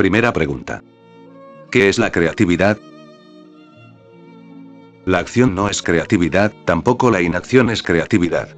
Primera pregunta. ¿Qué es la creatividad? La acción no es creatividad, tampoco la inacción es creatividad.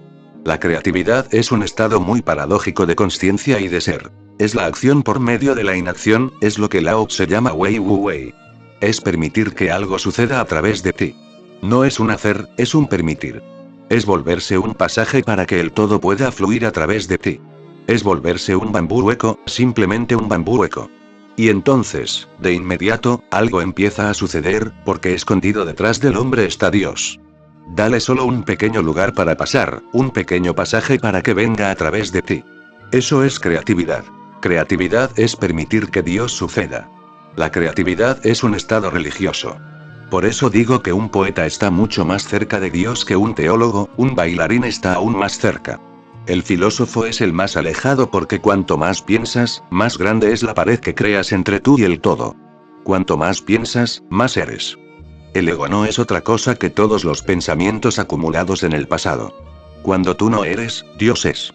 La creatividad es un estado muy paradójico de consciencia y de ser. Es la acción por medio de la inacción, es lo que Lao Tse llama Wei Wu Wei. Es permitir que algo suceda a través de ti. No es un hacer, es un permitir. Es volverse un pasaje para que el todo pueda fluir a través de ti. Es volverse un bambú hueco, simplemente un bambú hueco. Y entonces, de inmediato, algo empieza a suceder, porque escondido detrás del hombre está Dios. Dale solo un pequeño lugar para pasar, un pequeño pasaje para que venga a través de ti. Eso es creatividad. Creatividad es permitir que Dios suceda. La creatividad es un estado religioso. Por eso digo que un poeta está mucho más cerca de Dios que un teólogo, un bailarín está aún más cerca. El filósofo es el más alejado porque cuanto más piensas, más grande es la pared que creas entre tú y el todo. Cuanto más piensas, más eres. El ego no es otra cosa que todos los pensamientos acumulados en el pasado. Cuando tú no eres, Dios es.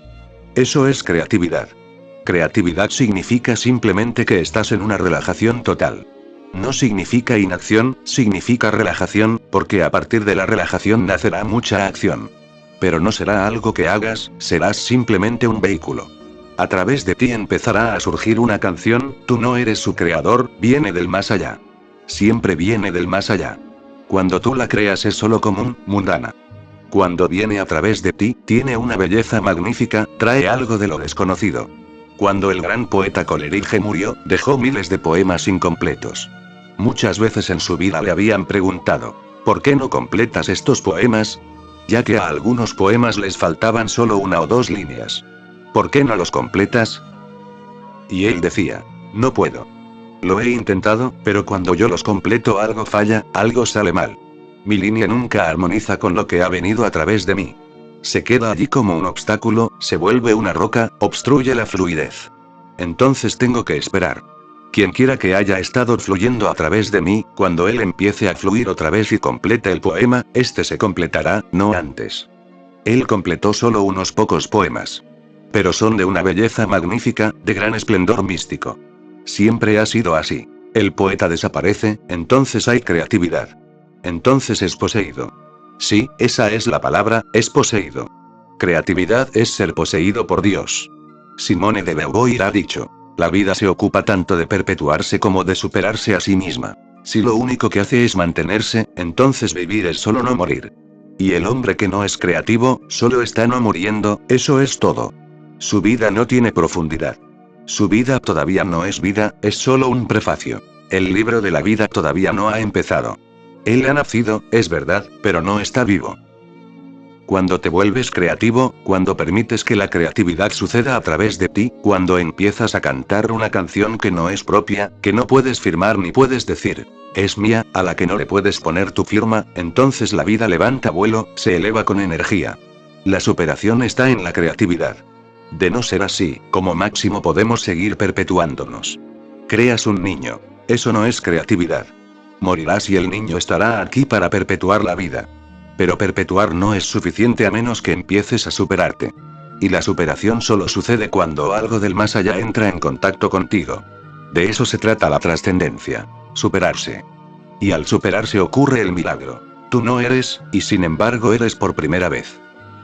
Eso es creatividad. Creatividad significa simplemente que estás en una relajación total. No significa inacción, significa relajación, porque a partir de la relajación nacerá mucha acción. Pero no será algo que hagas, serás simplemente un vehículo. A través de ti empezará a surgir una canción, tú no eres su creador, viene del más allá. Siempre viene del más allá. Cuando tú la creas es solo común, mundana. Cuando viene a través de ti, tiene una belleza magnífica, trae algo de lo desconocido. Cuando el gran poeta Coleridge murió, dejó miles de poemas incompletos. Muchas veces en su vida le habían preguntado, ¿por qué no completas estos poemas? Ya que a algunos poemas les faltaban solo 1 o 2 líneas. ¿Por qué no los completas? Y él decía, no puedo. Lo he intentado, pero cuando yo los completo algo falla, algo sale mal. Mi línea nunca armoniza con lo que ha venido a través de mí. Se queda allí como un obstáculo, se vuelve una roca, obstruye la fluidez. Entonces tengo que esperar. Quien quiera que haya estado fluyendo a través de mí, cuando él empiece a fluir otra vez y complete el poema, este se completará, no antes. Él completó solo unos pocos poemas. Pero son de una belleza magnífica, de gran esplendor místico. Siempre ha sido así. El poeta desaparece, entonces hay creatividad. Entonces es poseído. Sí, esa es la palabra, es poseído. Creatividad es ser poseído por Dios. Simone de Beauvoir ha dicho, la vida se ocupa tanto de perpetuarse como de superarse a sí misma. Si lo único que hace es mantenerse, entonces vivir es solo no morir. Y el hombre que no es creativo, solo está no muriendo, eso es todo. Su vida no tiene profundidad. Su vida todavía no es vida, es solo un prefacio. El libro de la vida todavía no ha empezado. Él ha nacido, es verdad, pero no está vivo. Cuando te vuelves creativo, cuando permites que la creatividad suceda a través de ti, cuando empiezas a cantar una canción que no es propia, que no puedes firmar ni puedes decir, es mía, a la que no le puedes poner tu firma, entonces la vida levanta vuelo, se eleva con energía. La superación está en la creatividad. De no ser así, como máximo podemos seguir perpetuándonos. Creas un niño. Eso no es creatividad. Morirás y el niño estará aquí para perpetuar la vida. Pero perpetuar no es suficiente a menos que empieces a superarte. Y la superación solo sucede cuando algo del más allá entra en contacto contigo. De eso se trata la trascendencia. Superarse. Y al superarse ocurre el milagro. Tú no eres, y sin embargo eres por primera vez.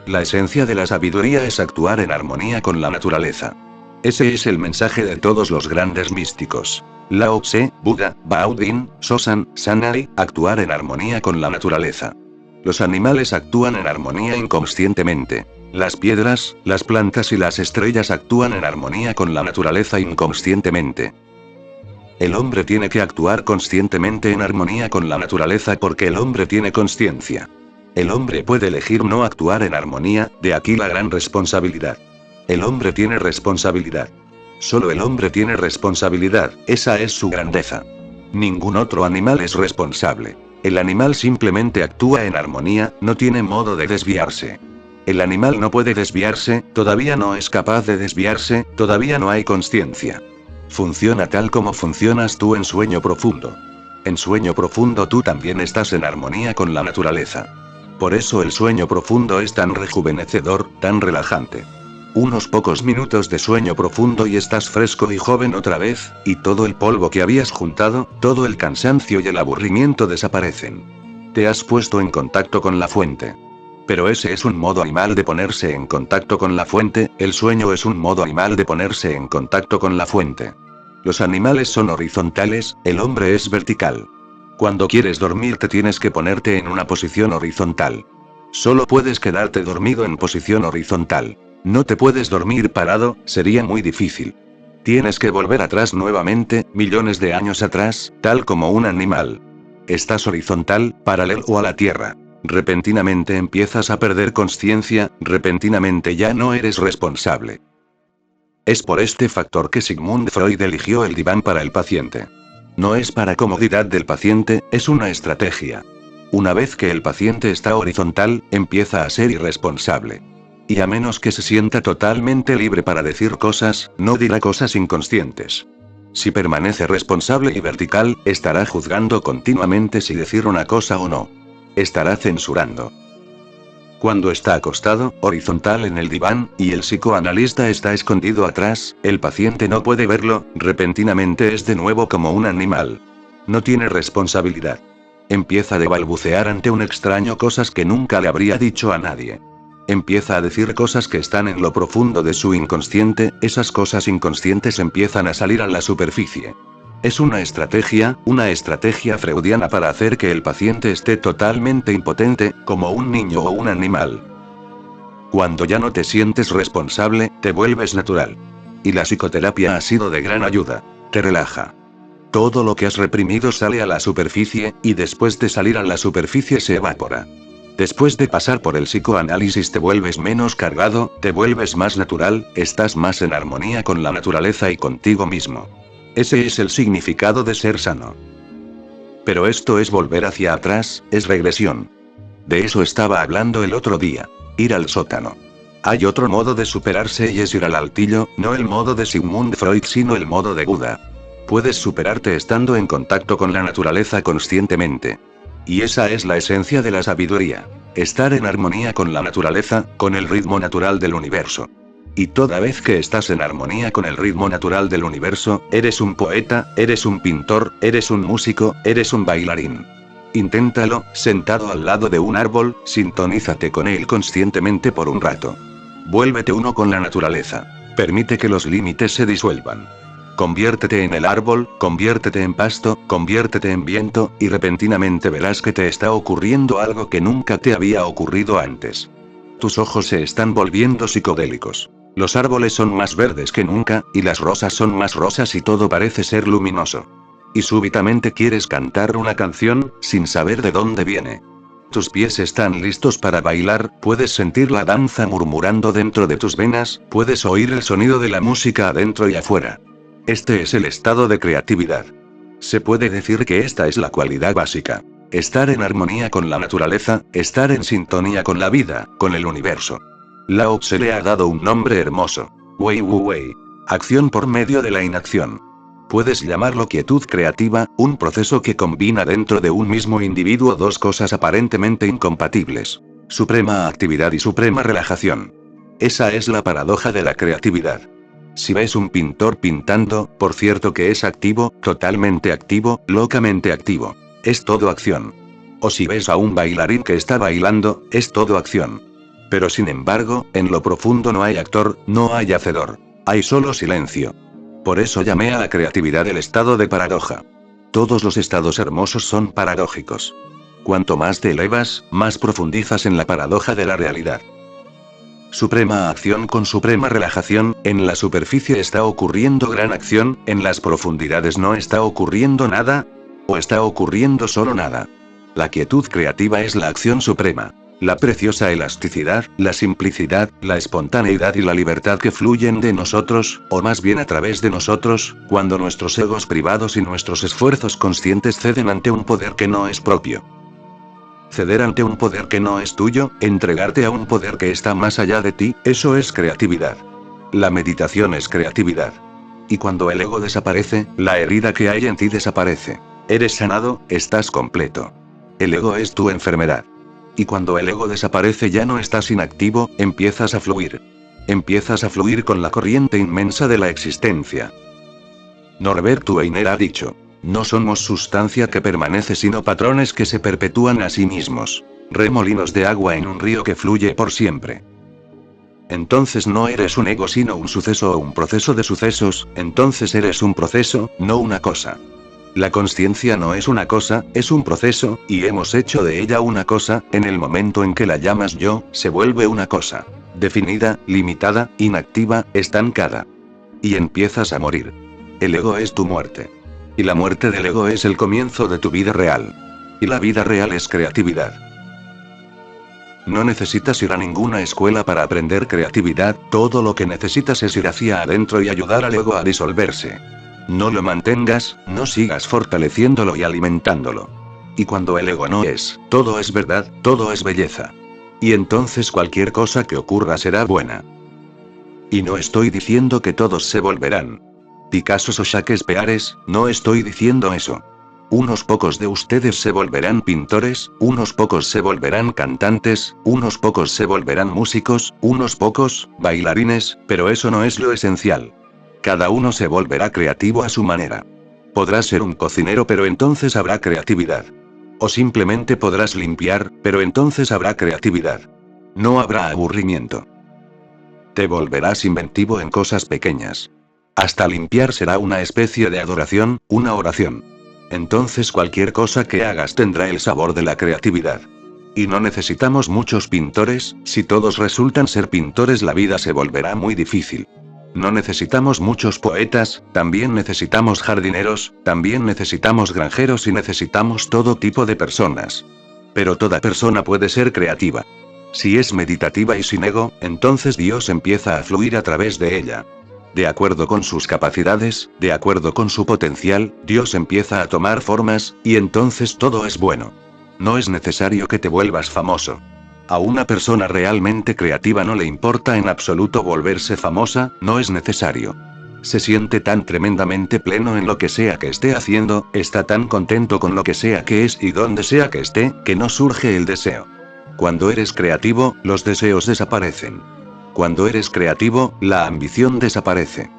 La esencia de la sabiduría es actuar en armonía con la naturaleza. Ese es el mensaje de todos los grandes místicos. Lao Tse, Buda, Baudin, Sosan, Sanai, actuar en armonía con la naturaleza. Los animales actúan en armonía inconscientemente. Las piedras, las plantas y las estrellas actúan en armonía con la naturaleza inconscientemente. El hombre tiene que actuar conscientemente en armonía con la naturaleza porque el hombre tiene consciencia. El hombre puede elegir no actuar en armonía, de aquí la gran responsabilidad. El hombre tiene responsabilidad. Solo el hombre tiene responsabilidad, esa es su grandeza. Ningún otro animal es responsable. El animal simplemente actúa en armonía, no tiene modo de desviarse. El animal no puede desviarse, todavía no es capaz de desviarse, todavía no hay consciencia. Funciona tal como funcionas tú en sueño profundo. En sueño profundo tú también estás en armonía con la naturaleza. Por eso el sueño profundo es tan rejuvenecedor, tan relajante. Unos pocos minutos de sueño profundo y estás fresco y joven otra vez, y todo el polvo que habías juntado, todo el cansancio y el aburrimiento desaparecen. Te has puesto en contacto con la fuente. Pero ese es un modo animal de ponerse en contacto con la fuente, el sueño es un modo animal de ponerse en contacto con la fuente. Los animales son horizontales, el hombre es vertical. Cuando quieres dormir te tienes que ponerte en una posición horizontal. Solo puedes quedarte dormido en posición horizontal. No te puedes dormir parado, sería muy difícil. Tienes que volver atrás nuevamente, millones de años atrás, tal como un animal. Estás horizontal, paralelo a la Tierra. Repentinamente empiezas a perder conciencia, repentinamente ya no eres responsable. Es por este factor que Sigmund Freud eligió el diván para el paciente. No es para comodidad del paciente, es una estrategia. Una vez que el paciente está horizontal, empieza a ser irresponsable. Y a menos que se sienta totalmente libre para decir cosas, no dirá cosas inconscientes. Si permanece responsable y vertical, estará juzgando continuamente si decir una cosa o no. Estará censurando. Cuando está acostado, horizontal en el diván, y el psicoanalista está escondido atrás, el paciente no puede verlo, repentinamente es de nuevo como un animal. No tiene responsabilidad. Empieza a balbucear ante un extraño cosas que nunca le habría dicho a nadie. Empieza a decir cosas que están en lo profundo de su inconsciente, esas cosas inconscientes empiezan a salir a la superficie. Es una estrategia freudiana para hacer que el paciente esté totalmente impotente, como un niño o un animal. Cuando ya no te sientes responsable, te vuelves natural. Y la psicoterapia ha sido de gran ayuda. Te relaja. Todo lo que has reprimido sale a la superficie, y después de salir a la superficie se evapora. Después de pasar por el psicoanálisis te vuelves menos cargado, te vuelves más natural, estás más en armonía con la naturaleza y contigo mismo. Ese es el significado de ser sano. Pero esto es volver hacia atrás, es regresión. De eso estaba hablando el otro día. Ir al sótano. Hay otro modo de superarse y es ir al altillo, no el modo de Sigmund Freud sino el modo de Buda. Puedes superarte estando en contacto con la naturaleza conscientemente. Y esa es la esencia de la sabiduría. Estar en armonía con la naturaleza, con el ritmo natural del universo. Y toda vez que estás en armonía con el ritmo natural del universo, eres un poeta, eres un pintor, eres un músico, eres un bailarín. Inténtalo, sentado al lado de un árbol, sintonízate con él conscientemente por un rato. Vuélvete uno con la naturaleza. Permite que los límites se disuelvan. Conviértete en el árbol, conviértete en pasto, conviértete en viento, y repentinamente verás que te está ocurriendo algo que nunca te había ocurrido antes. Tus ojos se están volviendo psicodélicos. Los árboles son más verdes que nunca, y las rosas son más rosas y todo parece ser luminoso. Y súbitamente quieres cantar una canción, sin saber de dónde viene. Tus pies están listos para bailar, puedes sentir la danza murmurando dentro de tus venas, puedes oír el sonido de la música adentro y afuera. Este es el estado de creatividad. Se puede decir que esta es la cualidad básica. Estar en armonía con la naturaleza, estar en sintonía con la vida, con el universo. Lao Tse le ha dado un nombre hermoso. Wei Wu Wei. Acción por medio de la inacción. Puedes llamarlo quietud creativa, un proceso que combina dentro de un mismo individuo dos cosas aparentemente incompatibles. Suprema actividad y suprema relajación. Esa es la paradoja de la creatividad. Si ves un pintor pintando, por cierto que es activo, totalmente activo, locamente activo. Es todo acción. O si ves a un bailarín que está bailando, es todo acción. Pero sin embargo, en lo profundo no hay actor, no hay hacedor. Hay solo silencio. Por eso llamé a la creatividad el estado de paradoja. Todos los estados hermosos son paradójicos. Cuanto más te elevas, más profundizas en la paradoja de la realidad. Suprema acción con suprema relajación, en la superficie está ocurriendo gran acción, en las profundidades no está ocurriendo nada, o está ocurriendo solo nada. La quietud creativa es la acción suprema. La preciosa elasticidad, la simplicidad, la espontaneidad y la libertad que fluyen de nosotros, o más bien a través de nosotros, cuando nuestros egos privados y nuestros esfuerzos conscientes ceden ante un poder que no es propio. Ceder ante un poder que no es tuyo, entregarte a un poder que está más allá de ti, eso es creatividad. La meditación es creatividad. Y cuando el ego desaparece, la herida que hay en ti desaparece. Eres sanado, estás completo. El ego es tu enfermedad. Y cuando el ego desaparece ya no estás inactivo, empiezas a fluir. Empiezas a fluir con la corriente inmensa de la existencia. Norbert Wiener ha dicho: no somos sustancia que permanece sino patrones que se perpetúan a sí mismos. Remolinos de agua en un río que fluye por siempre. Entonces no eres un ego sino un suceso o un proceso de sucesos, entonces eres un proceso, no una cosa. La consciencia no es una cosa, es un proceso, y hemos hecho de ella una cosa, en el momento en que la llamas yo, se vuelve una cosa. Definida, limitada, inactiva, estancada. Y empiezas a morir. El ego es tu muerte. Y la muerte del ego es el comienzo de tu vida real. Y la vida real es creatividad. No necesitas ir a ninguna escuela para aprender creatividad, todo lo que necesitas es ir hacia adentro y ayudar al ego a disolverse. No lo mantengas, no sigas fortaleciéndolo y alimentándolo. Y cuando el ego no es, todo es verdad, todo es belleza. Y entonces cualquier cosa que ocurra será buena. Y no estoy diciendo que todos se volverán Picassos o Shakespeares, no estoy diciendo eso. Unos pocos de ustedes se volverán pintores, unos pocos se volverán cantantes, unos pocos se volverán músicos, unos pocos, bailarines, pero eso no es lo esencial. Cada uno se volverá creativo a su manera. Podrás ser un cocinero pero entonces habrá creatividad. O simplemente podrás limpiar, pero entonces habrá creatividad. No habrá aburrimiento. Te volverás inventivo en cosas pequeñas. Hasta limpiar será una especie de adoración, una oración. Entonces cualquier cosa que hagas tendrá el sabor de la creatividad. Y no necesitamos muchos pintores, si todos resultan ser pintores la vida se volverá muy difícil. No necesitamos muchos poetas, también necesitamos jardineros, también necesitamos granjeros y necesitamos todo tipo de personas. Pero toda persona puede ser creativa. Si es meditativa y sin ego, entonces Dios empieza a fluir a través de ella. De acuerdo con sus capacidades, de acuerdo con su potencial, Dios empieza a tomar formas, y entonces todo es bueno. No es necesario que te vuelvas famoso. A una persona realmente creativa no le importa en absoluto volverse famosa, no es necesario. Se siente tan tremendamente pleno en lo que sea que esté haciendo, está tan contento con lo que sea que es y donde sea que esté, que no surge el deseo. Cuando eres creativo, los deseos desaparecen. Cuando eres creativo, la ambición desaparece.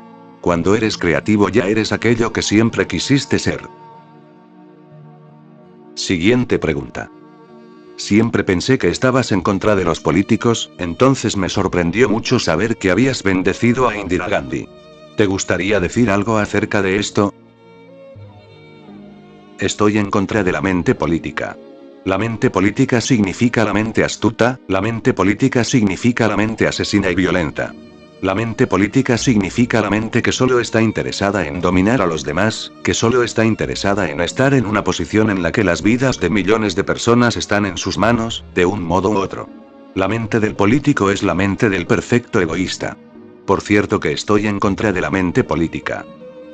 Cuando eres creativo ya eres aquello que siempre quisiste ser. Siguiente pregunta. Siempre pensé que estabas en contra de los políticos, entonces me sorprendió mucho saber que habías bendecido a Indira Gandhi. ¿Te gustaría decir algo acerca de esto? Estoy en contra de la mente política. La mente política significa la mente astuta, la mente política significa la mente asesina y violenta. La mente política significa la mente que solo está interesada en dominar a los demás, que solo está interesada en estar en una posición en la que las vidas de millones de personas están en sus manos, de un modo u otro. La mente del político es la mente del perfecto egoísta. Por cierto que estoy en contra de la mente política.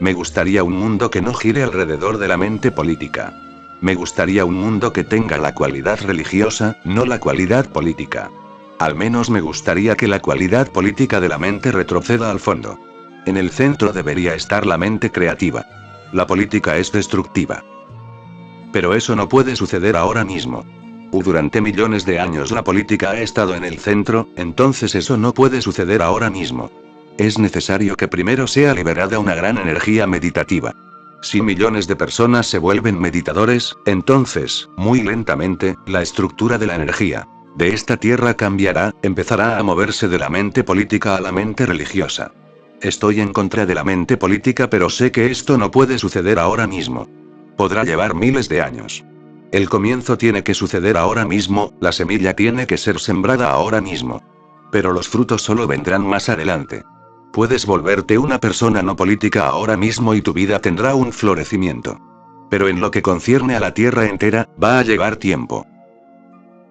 Me gustaría un mundo que no gire alrededor de la mente política. Me gustaría un mundo que tenga la cualidad religiosa, no la cualidad política. Al menos me gustaría que la cualidad política de la mente retroceda al fondo. En el centro debería estar la mente creativa. La política es destructiva. Pero eso no puede suceder ahora mismo. Durante millones de años la política ha estado en el centro, entonces eso no puede suceder ahora mismo. Es necesario que primero sea liberada una gran energía meditativa. Si millones de personas se vuelven meditadores, entonces, muy lentamente, la estructura de la energía de esta tierra cambiará, empezará a moverse de la mente política a la mente religiosa. Estoy en contra de la mente política pero sé que esto no puede suceder ahora mismo. Podrá llevar miles de años. El comienzo tiene que suceder ahora mismo, la semilla tiene que ser sembrada ahora mismo. Pero los frutos solo vendrán más adelante. Puedes volverte una persona no política ahora mismo y tu vida tendrá un florecimiento. Pero en lo que concierne a la tierra entera, va a llevar tiempo.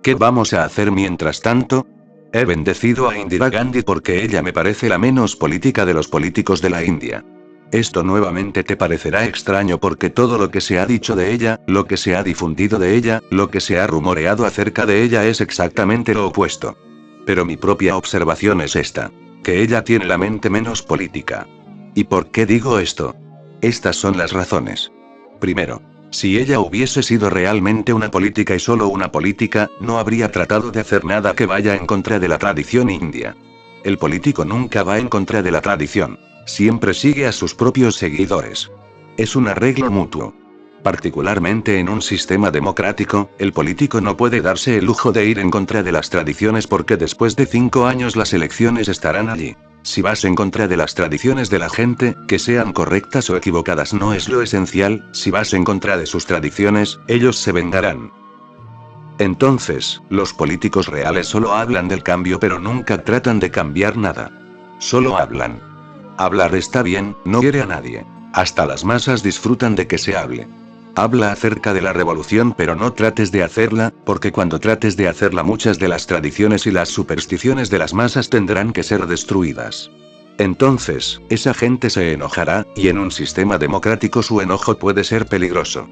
¿Qué vamos a hacer mientras tanto? He bendecido a Indira Gandhi porque ella me parece la menos política de los políticos de la India. Esto nuevamente te parecerá extraño porque todo lo que se ha dicho de ella, lo que se ha difundido de ella, lo que se ha rumoreado acerca de ella es exactamente lo opuesto. Pero mi propia observación es esta. Que ella tiene la mente menos política. ¿Y por qué digo esto? Estas son las razones. Primero, si ella hubiese sido realmente una política y solo una política, no habría tratado de hacer nada que vaya en contra de la tradición india. El político nunca va en contra de la tradición. Siempre sigue a sus propios seguidores. Es un arreglo mutuo. Particularmente en un sistema democrático, el político no puede darse el lujo de ir en contra de las tradiciones porque después de 5 años las elecciones estarán allí. Si vas en contra de las tradiciones de la gente, que sean correctas o equivocadas no es lo esencial, si vas en contra de sus tradiciones, ellos se vengarán. Entonces, los políticos reales solo hablan del cambio pero nunca tratan de cambiar nada. Solo hablan. Hablar está bien, no hiere a nadie. Hasta las masas disfrutan de que se hable. Habla acerca de la revolución pero no trates de hacerla, porque cuando trates de hacerla muchas de las tradiciones y las supersticiones de las masas tendrán que ser destruidas. Entonces, esa gente se enojará, y en un sistema democrático su enojo puede ser peligroso.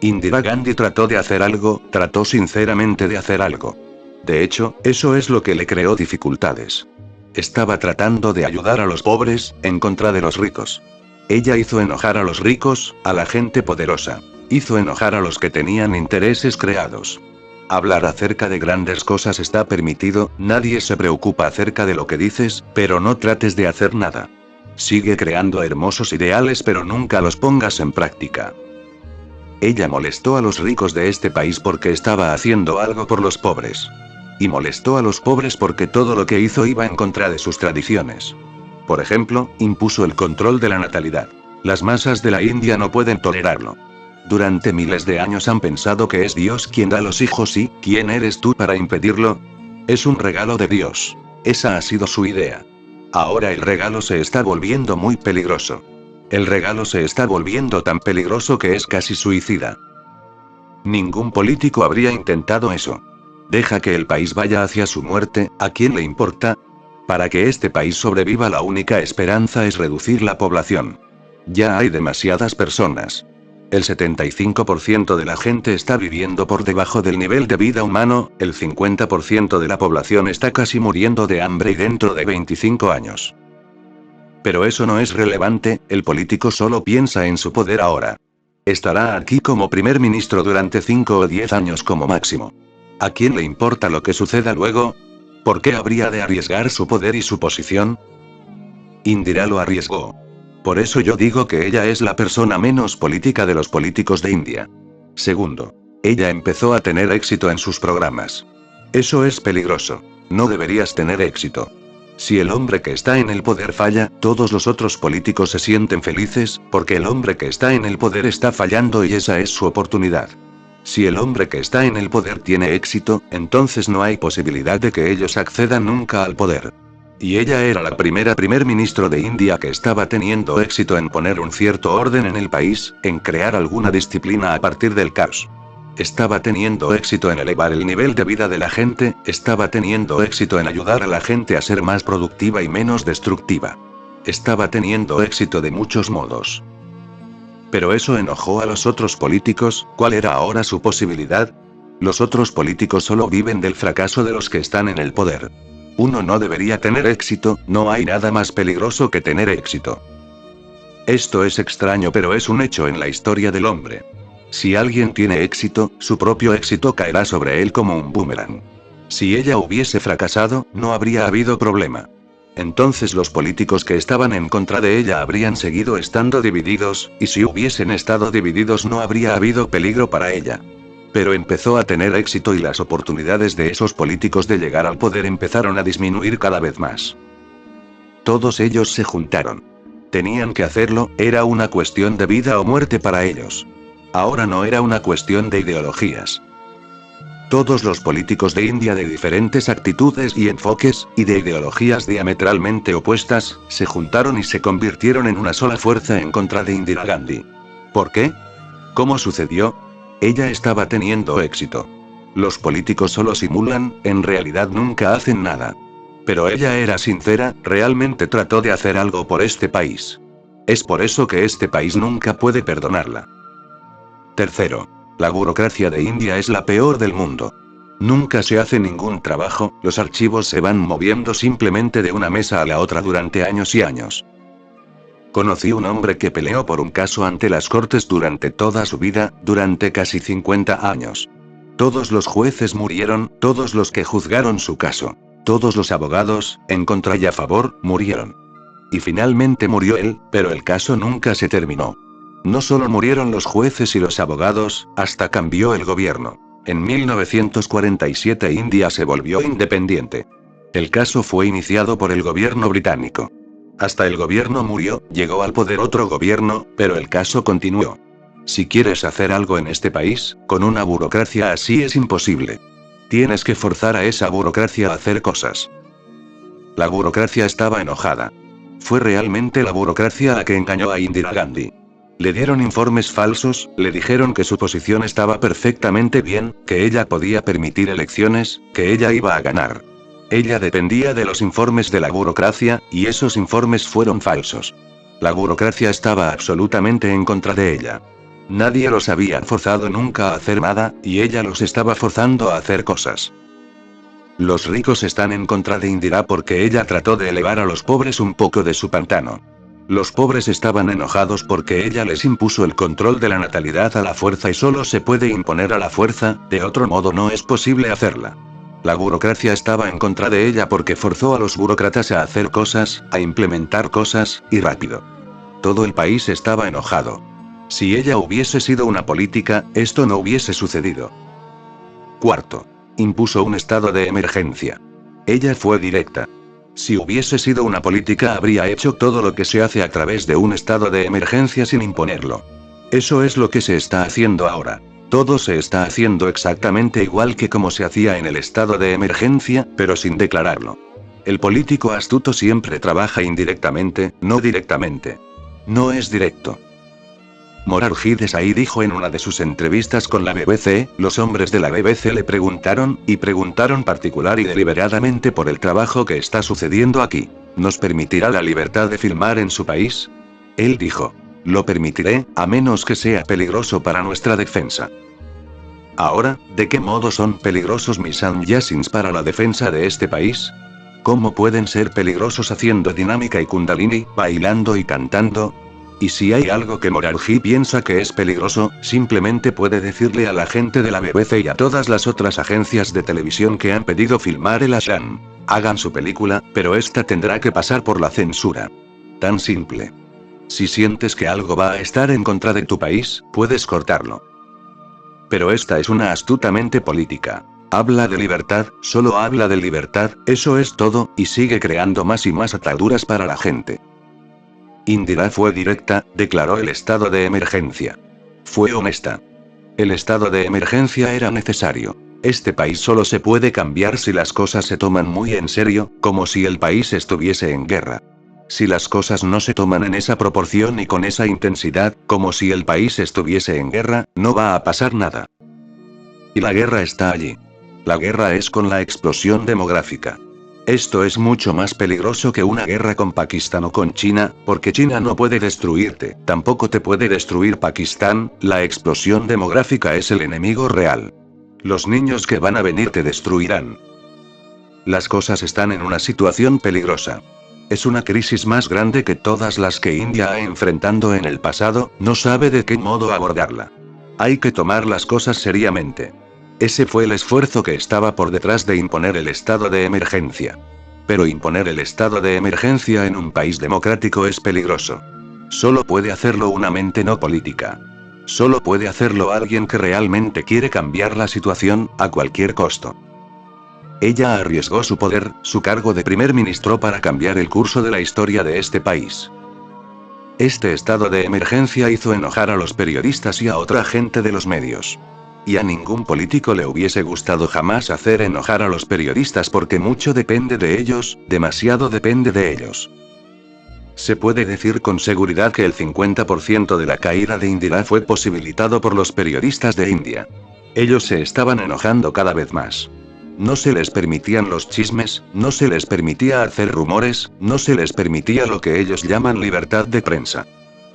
Indira Gandhi trató de hacer algo, trató sinceramente de hacer algo. De hecho, eso es lo que le creó dificultades. Estaba tratando de ayudar a los pobres, en contra de los ricos. Ella hizo enojar a los ricos, a la gente poderosa. Hizo enojar a los que tenían intereses creados. Hablar acerca de grandes cosas está permitido, nadie se preocupa acerca de lo que dices, pero no trates de hacer nada. Sigue creando hermosos ideales pero nunca los pongas en práctica. Ella molestó a los ricos de este país porque estaba haciendo algo por los pobres. Y molestó a los pobres porque todo lo que hizo iba en contra de sus tradiciones. Por ejemplo, impuso el control de la natalidad. Las masas de la India no pueden tolerarlo. Durante miles de años han pensado que es Dios quien da los hijos y, ¿quién eres tú para impedirlo? Es un regalo de Dios. Esa ha sido su idea. Ahora el regalo se está volviendo muy peligroso. El regalo se está volviendo tan peligroso que es casi suicida. Ningún político habría intentado eso. Deja que el país vaya hacia su muerte, ¿a quién le importa? Para que este país sobreviva la única esperanza es reducir la población. Ya hay demasiadas personas. El 75% de la gente está viviendo por debajo del nivel de vida humano, el 50% de la población está casi muriendo de hambre y dentro de 25 años. Pero eso no es relevante, el político solo piensa en su poder ahora. Estará aquí como primer ministro durante 5 o 10 años como máximo. ¿A quién le importa lo que suceda luego? ¿Por qué habría de arriesgar su poder y su posición? Indira lo arriesgó. Por eso yo digo que ella es la persona menos política de los políticos de India. Segundo, ella empezó a tener éxito en sus programas. Eso es peligroso. No deberías tener éxito. Si el hombre que está en el poder falla, todos los otros políticos se sienten felices, porque el hombre que está en el poder está fallando y esa es su oportunidad. Si el hombre que está en el poder tiene éxito, entonces no hay posibilidad de que ellos accedan nunca al poder. Y ella era la primera primer ministro de India que estaba teniendo éxito en poner un cierto orden en el país, en crear alguna disciplina a partir del caos. Estaba teniendo éxito en elevar el nivel de vida de la gente, estaba teniendo éxito en ayudar a la gente a ser más productiva y menos destructiva. Estaba teniendo éxito de muchos modos. Pero eso enojó a los otros políticos. ¿Cuál era ahora su posibilidad? Los otros políticos solo viven del fracaso de los que están en el poder. Uno no debería tener éxito, no hay nada más peligroso que tener éxito. Esto es extraño pero es un hecho en la historia del hombre. Si alguien tiene éxito, su propio éxito caerá sobre él como un boomerang. Si ella hubiese fracasado, no habría habido problema. Entonces los políticos que estaban en contra de ella habrían seguido estando divididos, y si hubiesen estado divididos no habría habido peligro para ella. Pero empezó a tener éxito y las oportunidades de esos políticos de llegar al poder empezaron a disminuir cada vez más. Todos ellos se juntaron. Tenían que hacerlo, era una cuestión de vida o muerte para ellos. Ahora no era una cuestión de ideologías. Todos los políticos de India de diferentes actitudes y enfoques, y de ideologías diametralmente opuestas, se juntaron y se convirtieron en una sola fuerza en contra de Indira Gandhi. ¿Por qué? ¿Cómo sucedió? Ella estaba teniendo éxito. Los políticos solo simulan, en realidad nunca hacen nada. Pero ella era sincera, realmente trató de hacer algo por este país. Es por eso que este país nunca puede perdonarla. Tercero. La burocracia de India es la peor del mundo. Nunca se hace ningún trabajo, los archivos se van moviendo simplemente de una mesa a la otra durante años y años. Conocí un hombre que peleó por un caso ante las cortes durante toda su vida, durante casi 50 años. Todos los jueces murieron, todos los que juzgaron su caso. Todos los abogados, en contra y a favor, murieron. Y finalmente murió él, pero el caso nunca se terminó. No solo murieron los jueces y los abogados, hasta cambió el gobierno. En 1947 India se volvió independiente. El caso fue iniciado por el gobierno británico. Hasta el gobierno murió, llegó al poder otro gobierno, pero el caso continuó. Si quieres hacer algo en este país, con una burocracia así es imposible. Tienes que forzar a esa burocracia a hacer cosas. La burocracia estaba enojada. Fue realmente la burocracia la que engañó a Indira Gandhi. Le dieron informes falsos, le dijeron que su posición estaba perfectamente bien, que ella podía permitir elecciones, que ella iba a ganar. Ella dependía de los informes de la burocracia, y esos informes fueron falsos. La burocracia estaba absolutamente en contra de ella. Nadie los había forzado nunca a hacer nada, y ella los estaba forzando a hacer cosas. Los ricos están en contra de Indira porque ella trató de elevar a los pobres un poco de su pantano. Los pobres estaban enojados porque ella les impuso el control de la natalidad a la fuerza y solo se puede imponer a la fuerza, de otro modo no es posible hacerla. La burocracia estaba en contra de ella porque forzó a los burócratas a hacer cosas, a implementar cosas, y rápido. Todo el país estaba enojado. Si ella hubiese sido una política, esto no hubiese sucedido. Cuarto. Impuso un estado de emergencia. Ella fue directa. Si hubiese sido una política habría hecho todo lo que se hace a través de un estado de emergencia sin imponerlo. Eso es lo que se está haciendo ahora. Todo se está haciendo exactamente igual que como se hacía en el estado de emergencia, pero sin declararlo. El político astuto siempre trabaja indirectamente, no directamente. No es directo. Morarji Desai dijo en una de sus entrevistas con la BBC, los hombres de la BBC le preguntaron, y preguntaron particular y deliberadamente por el trabajo que está sucediendo aquí. ¿Nos permitirá la libertad de filmar en su país? Él dijo, lo permitiré, a menos que sea peligroso para nuestra defensa. Ahora, ¿de qué modo son peligrosos mis sannyasins para la defensa de este país? ¿Cómo pueden ser peligrosos haciendo dinámica y kundalini, bailando y cantando? Y si hay algo que Morarji piensa que es peligroso, simplemente puede decirle a la gente de la BBC y a todas las otras agencias de televisión que han pedido filmar el Ashram. Hagan su película, pero esta tendrá que pasar por la censura. Tan simple. Si sientes que algo va a estar en contra de tu país, puedes cortarlo. Pero esta es una astuta mente política. Habla de libertad, solo habla de libertad, eso es todo, y sigue creando más y más ataduras para la gente. Indira fue directa, declaró el estado de emergencia. Fue honesta. El estado de emergencia era necesario. Este país solo se puede cambiar si las cosas se toman muy en serio, como si el país estuviese en guerra. Si las cosas no se toman en esa proporción y con esa intensidad, como si el país estuviese en guerra, no va a pasar nada. Y la guerra está allí. La guerra es con la explosión demográfica. Esto es mucho más peligroso que una guerra con Pakistán o con China, porque China no puede destruirte, tampoco te puede destruir Pakistán, la explosión demográfica es el enemigo real. Los niños que van a venir te destruirán. Las cosas están en una situación peligrosa. Es una crisis más grande que todas las que India ha enfrentado en el pasado, no sabe de qué modo abordarla. Hay que tomar las cosas seriamente. Ese fue el esfuerzo que estaba por detrás de imponer el estado de emergencia. Pero imponer el estado de emergencia en un país democrático es peligroso. Solo puede hacerlo una mente no política. Solo puede hacerlo alguien que realmente quiere cambiar la situación, a cualquier costo. Ella arriesgó su poder, su cargo de primer ministro para cambiar el curso de la historia de este país. Este estado de emergencia hizo enojar a los periodistas y a otra gente de los medios. Y a ningún político le hubiese gustado jamás hacer enojar a los periodistas porque mucho depende de ellos, demasiado depende de ellos. Se puede decir con seguridad que el 50% de la caída de Indira fue posibilitado por los periodistas de India. Ellos se estaban enojando cada vez más. No se les permitían los chismes, no se les permitía hacer rumores, no se les permitía lo que ellos llaman libertad de prensa.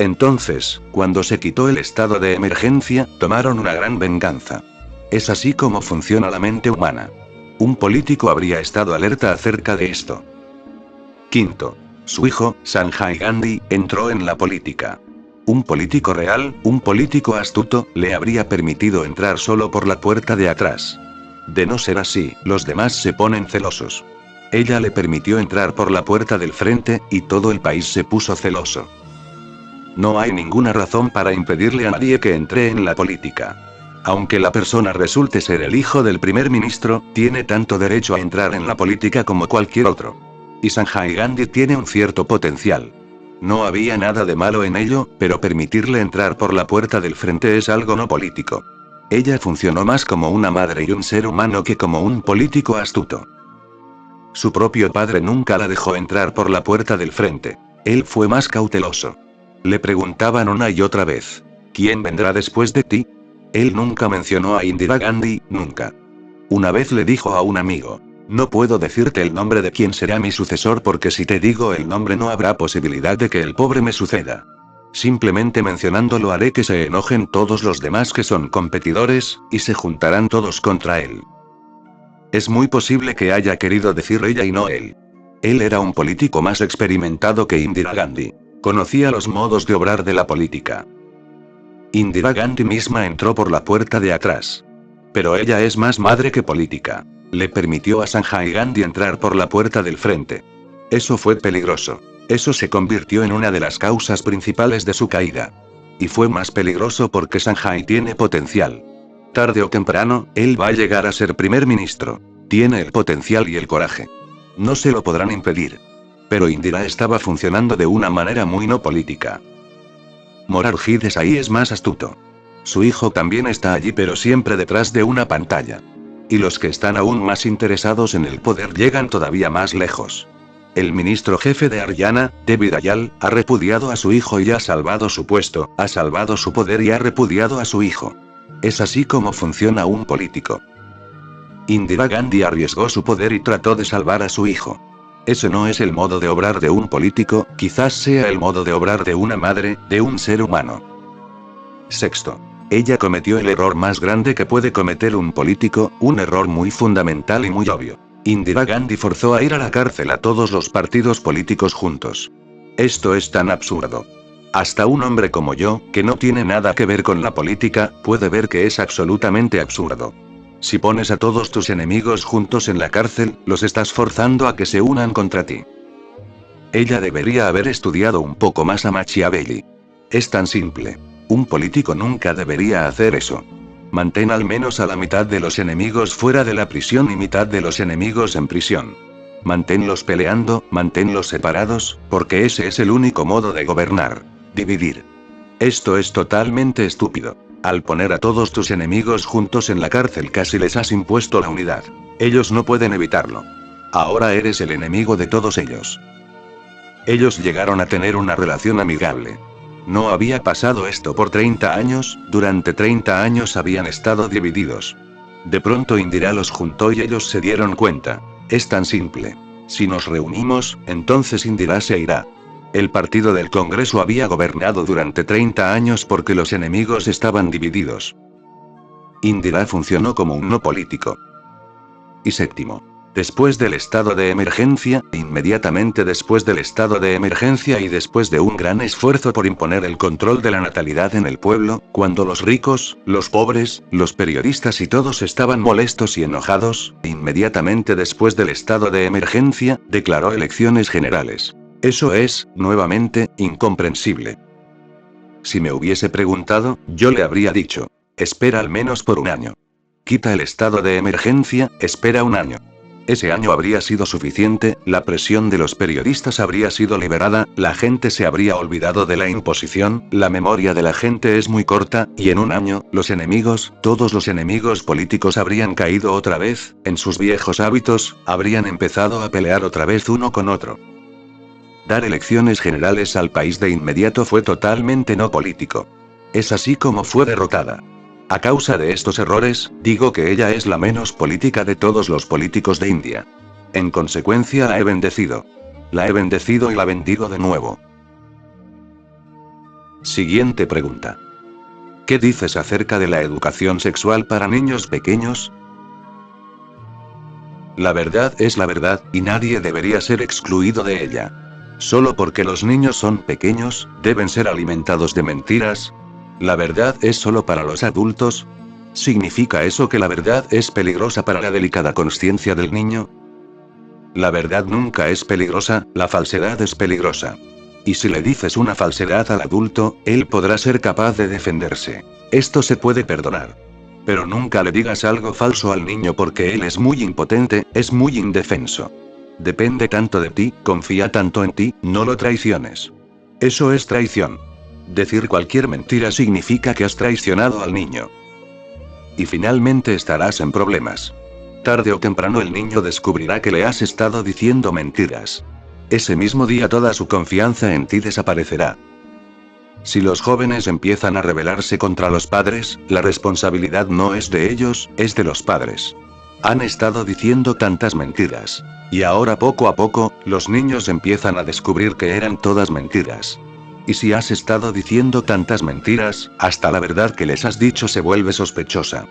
Entonces, cuando se quitó el estado de emergencia, tomaron una gran venganza. Es así como funciona la mente humana. Un político habría estado alerta acerca de esto. Quinto. Su hijo, Sanjay Gandhi, entró en la política. Un político real, un político astuto, le habría permitido entrar solo por la puerta de atrás. De no ser así, los demás se ponen celosos. Ella le permitió entrar por la puerta del frente, y todo el país se puso celoso. No hay ninguna razón para impedirle a nadie que entre en la política. Aunque la persona resulte ser el hijo del primer ministro, tiene tanto derecho a entrar en la política como cualquier otro. Y Sanjay Gandhi tiene un cierto potencial. No había nada de malo en ello, pero permitirle entrar por la puerta del frente es algo no político. Ella funcionó más como una madre y un ser humano que como un político astuto. Su propio padre nunca la dejó entrar por la puerta del frente. Él fue más cauteloso. Le preguntaban una y otra vez: ¿quién vendrá después de ti? Él nunca mencionó a Indira Gandhi, nunca. Una vez le dijo a un amigo: no puedo decirte el nombre de quién será mi sucesor porque si te digo el nombre no habrá posibilidad de que el pobre me suceda. Simplemente mencionándolo haré que se enojen todos los demás que son competidores, y se juntarán todos contra él. Es muy posible que haya querido decir ella y no él. Él era un político más experimentado que Indira Gandhi. Conocía los modos de obrar de la política. Indira Gandhi misma entró por la puerta de atrás. Pero ella es más madre que política. Le permitió a Sanjay Gandhi entrar por la puerta del frente. Eso fue peligroso. Eso se convirtió en una de las causas principales de su caída. Y fue más peligroso porque Sanjay tiene potencial. Tarde o temprano, él va a llegar a ser primer ministro. Tiene el potencial y el coraje. No se lo podrán impedir. Pero Indira estaba funcionando de una manera muy no política. Morarji Desai es más astuto. Su hijo también está allí pero siempre detrás de una pantalla. Y los que están aún más interesados en el poder llegan todavía más lejos. El ministro jefe de Haryana, Devi Dayal, ha repudiado a su hijo y ha salvado su puesto, ha salvado su poder y ha repudiado a su hijo. Es así como funciona un político. Indira Gandhi arriesgó su poder y trató de salvar a su hijo. Ese no es el modo de obrar de un político, quizás sea el modo de obrar de una madre, de un ser humano. Sexto. Ella cometió el error más grande que puede cometer un político, un error muy fundamental y muy obvio. Indira Gandhi forzó a ir a la cárcel a todos los partidos políticos juntos. Esto es tan absurdo. Hasta un hombre como yo, que no tiene nada que ver con la política, puede ver que es absolutamente absurdo. Si pones a todos tus enemigos juntos en la cárcel, los estás forzando a que se unan contra ti. Ella debería haber estudiado un poco más a Machiavelli. Es tan simple. Un político nunca debería hacer eso. Mantén al menos a la mitad de los enemigos fuera de la prisión y mitad de los enemigos en prisión. Manténlos peleando, manténlos separados, porque ese es el único modo de gobernar. Dividir. Esto es totalmente estúpido. Al poner a todos tus enemigos juntos en la cárcel casi les has impuesto la unidad. Ellos no pueden evitarlo. Ahora eres el enemigo de todos ellos. Ellos llegaron a tener una relación amigable. No había pasado esto por 30 años, durante 30 años habían estado divididos. De pronto Indira los juntó y ellos se dieron cuenta. Es tan simple. Si nos reunimos, entonces Indira se irá. El partido del Congreso había gobernado durante 30 años porque los enemigos estaban divididos. Indira funcionó como un no político. Y séptimo. Después del estado de emergencia, inmediatamente después del estado de emergencia y después de un gran esfuerzo por imponer el control de la natalidad en el pueblo, cuando los ricos, los pobres, los periodistas y todos estaban molestos y enojados, inmediatamente después del estado de emergencia, declaró elecciones generales. Eso es, nuevamente, incomprensible. Si me hubiese preguntado, yo le habría dicho: espera al menos por un año. Quita el estado de emergencia, espera un año. Ese año habría sido suficiente, la presión de los periodistas habría sido liberada, la gente se habría olvidado de la imposición, la memoria de la gente es muy corta, y en un año, los enemigos, todos los enemigos políticos habrían caído otra vez, en sus viejos hábitos, habrían empezado a pelear otra vez uno con otro. Dar elecciones generales al país de inmediato fue totalmente no político. Es así como fue derrotada. A causa de estos errores, digo que ella es la menos política de todos los políticos de India. En consecuencia la he bendecido. La he bendecido y la bendigo de nuevo. Siguiente pregunta. ¿Qué dices acerca de la educación sexual para niños pequeños? La verdad es la verdad, y nadie debería ser excluido de ella. Solo porque los niños son pequeños, ¿deben ser alimentados de mentiras? ¿La verdad es solo para los adultos? ¿Significa eso que la verdad es peligrosa para la delicada consciencia del niño? La verdad nunca es peligrosa, la falsedad es peligrosa. Y si le dices una falsedad al adulto, él podrá ser capaz de defenderse. Esto se puede perdonar. Pero nunca le digas algo falso al niño porque él es muy impotente, es muy indefenso. Depende tanto de ti, confía tanto en ti, no lo traiciones. Eso es traición. Decir cualquier mentira significa que has traicionado al niño. Y finalmente estarás en problemas. Tarde o temprano el niño descubrirá que le has estado diciendo mentiras. Ese mismo día toda su confianza en ti desaparecerá. Si los jóvenes empiezan a rebelarse contra los padres, la responsabilidad no es de ellos, es de los padres. Han estado diciendo tantas mentiras. Y ahora poco a poco, los niños empiezan a descubrir que eran todas mentiras. Y si has estado diciendo tantas mentiras, hasta la verdad que les has dicho se vuelve sospechosa.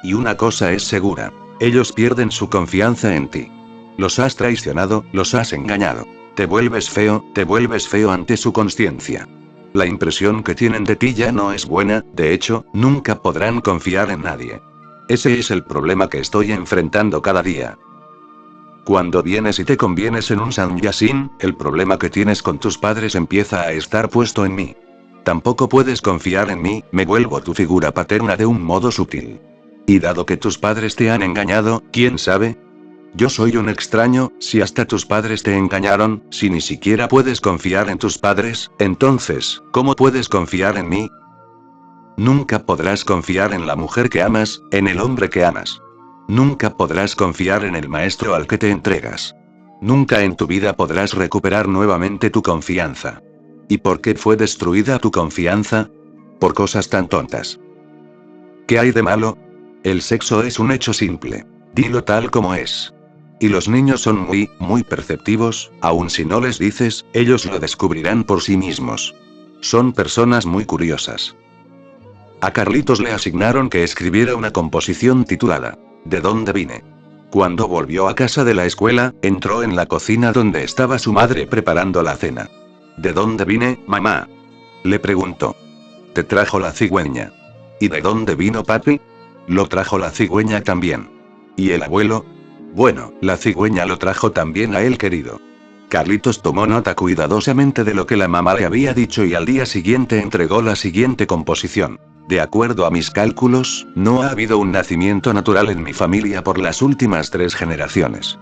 Y una cosa es segura. Ellos pierden su confianza en ti. Los has traicionado, los has engañado. Te vuelves feo ante su conciencia. La impresión que tienen de ti ya no es buena, de hecho, nunca podrán confiar en nadie. Ese es el problema que estoy enfrentando cada día. Cuando vienes y te convienes en un sanyasin, el problema que tienes con tus padres empieza a estar puesto en mí. Tampoco puedes confiar en mí, me vuelvo tu figura paterna de un modo sutil. Y dado que tus padres te han engañado, ¿quién sabe? Yo soy un extraño, si hasta tus padres te engañaron, si ni siquiera puedes confiar en tus padres, entonces, ¿cómo puedes confiar en mí? Nunca podrás confiar en la mujer que amas, en el hombre que amas. Nunca podrás confiar en el maestro al que te entregas. Nunca en tu vida podrás recuperar nuevamente tu confianza. ¿Y por qué fue destruida tu confianza? Por cosas tan tontas. ¿Qué hay de malo? El sexo es un hecho simple. Dilo tal como es. Y los niños son muy perceptivos, aun si no les dices, ellos lo descubrirán por sí mismos. Son personas muy curiosas. A Carlitos le asignaron que escribiera una composición titulada ¿De dónde vine? Cuando volvió a casa de la escuela, entró en la cocina donde estaba su madre preparando la cena. ¿De dónde vine, mamá? Le preguntó. Te trajo la cigüeña. ¿Y de dónde vino papi? Lo trajo la cigüeña también. ¿Y el abuelo? Bueno, la cigüeña lo trajo también a él, querido. Carlitos tomó nota cuidadosamente de lo que la mamá le había dicho y al día siguiente entregó la siguiente composición. De acuerdo a mis cálculos, no ha habido un nacimiento natural en mi familia por las últimas 3 generaciones.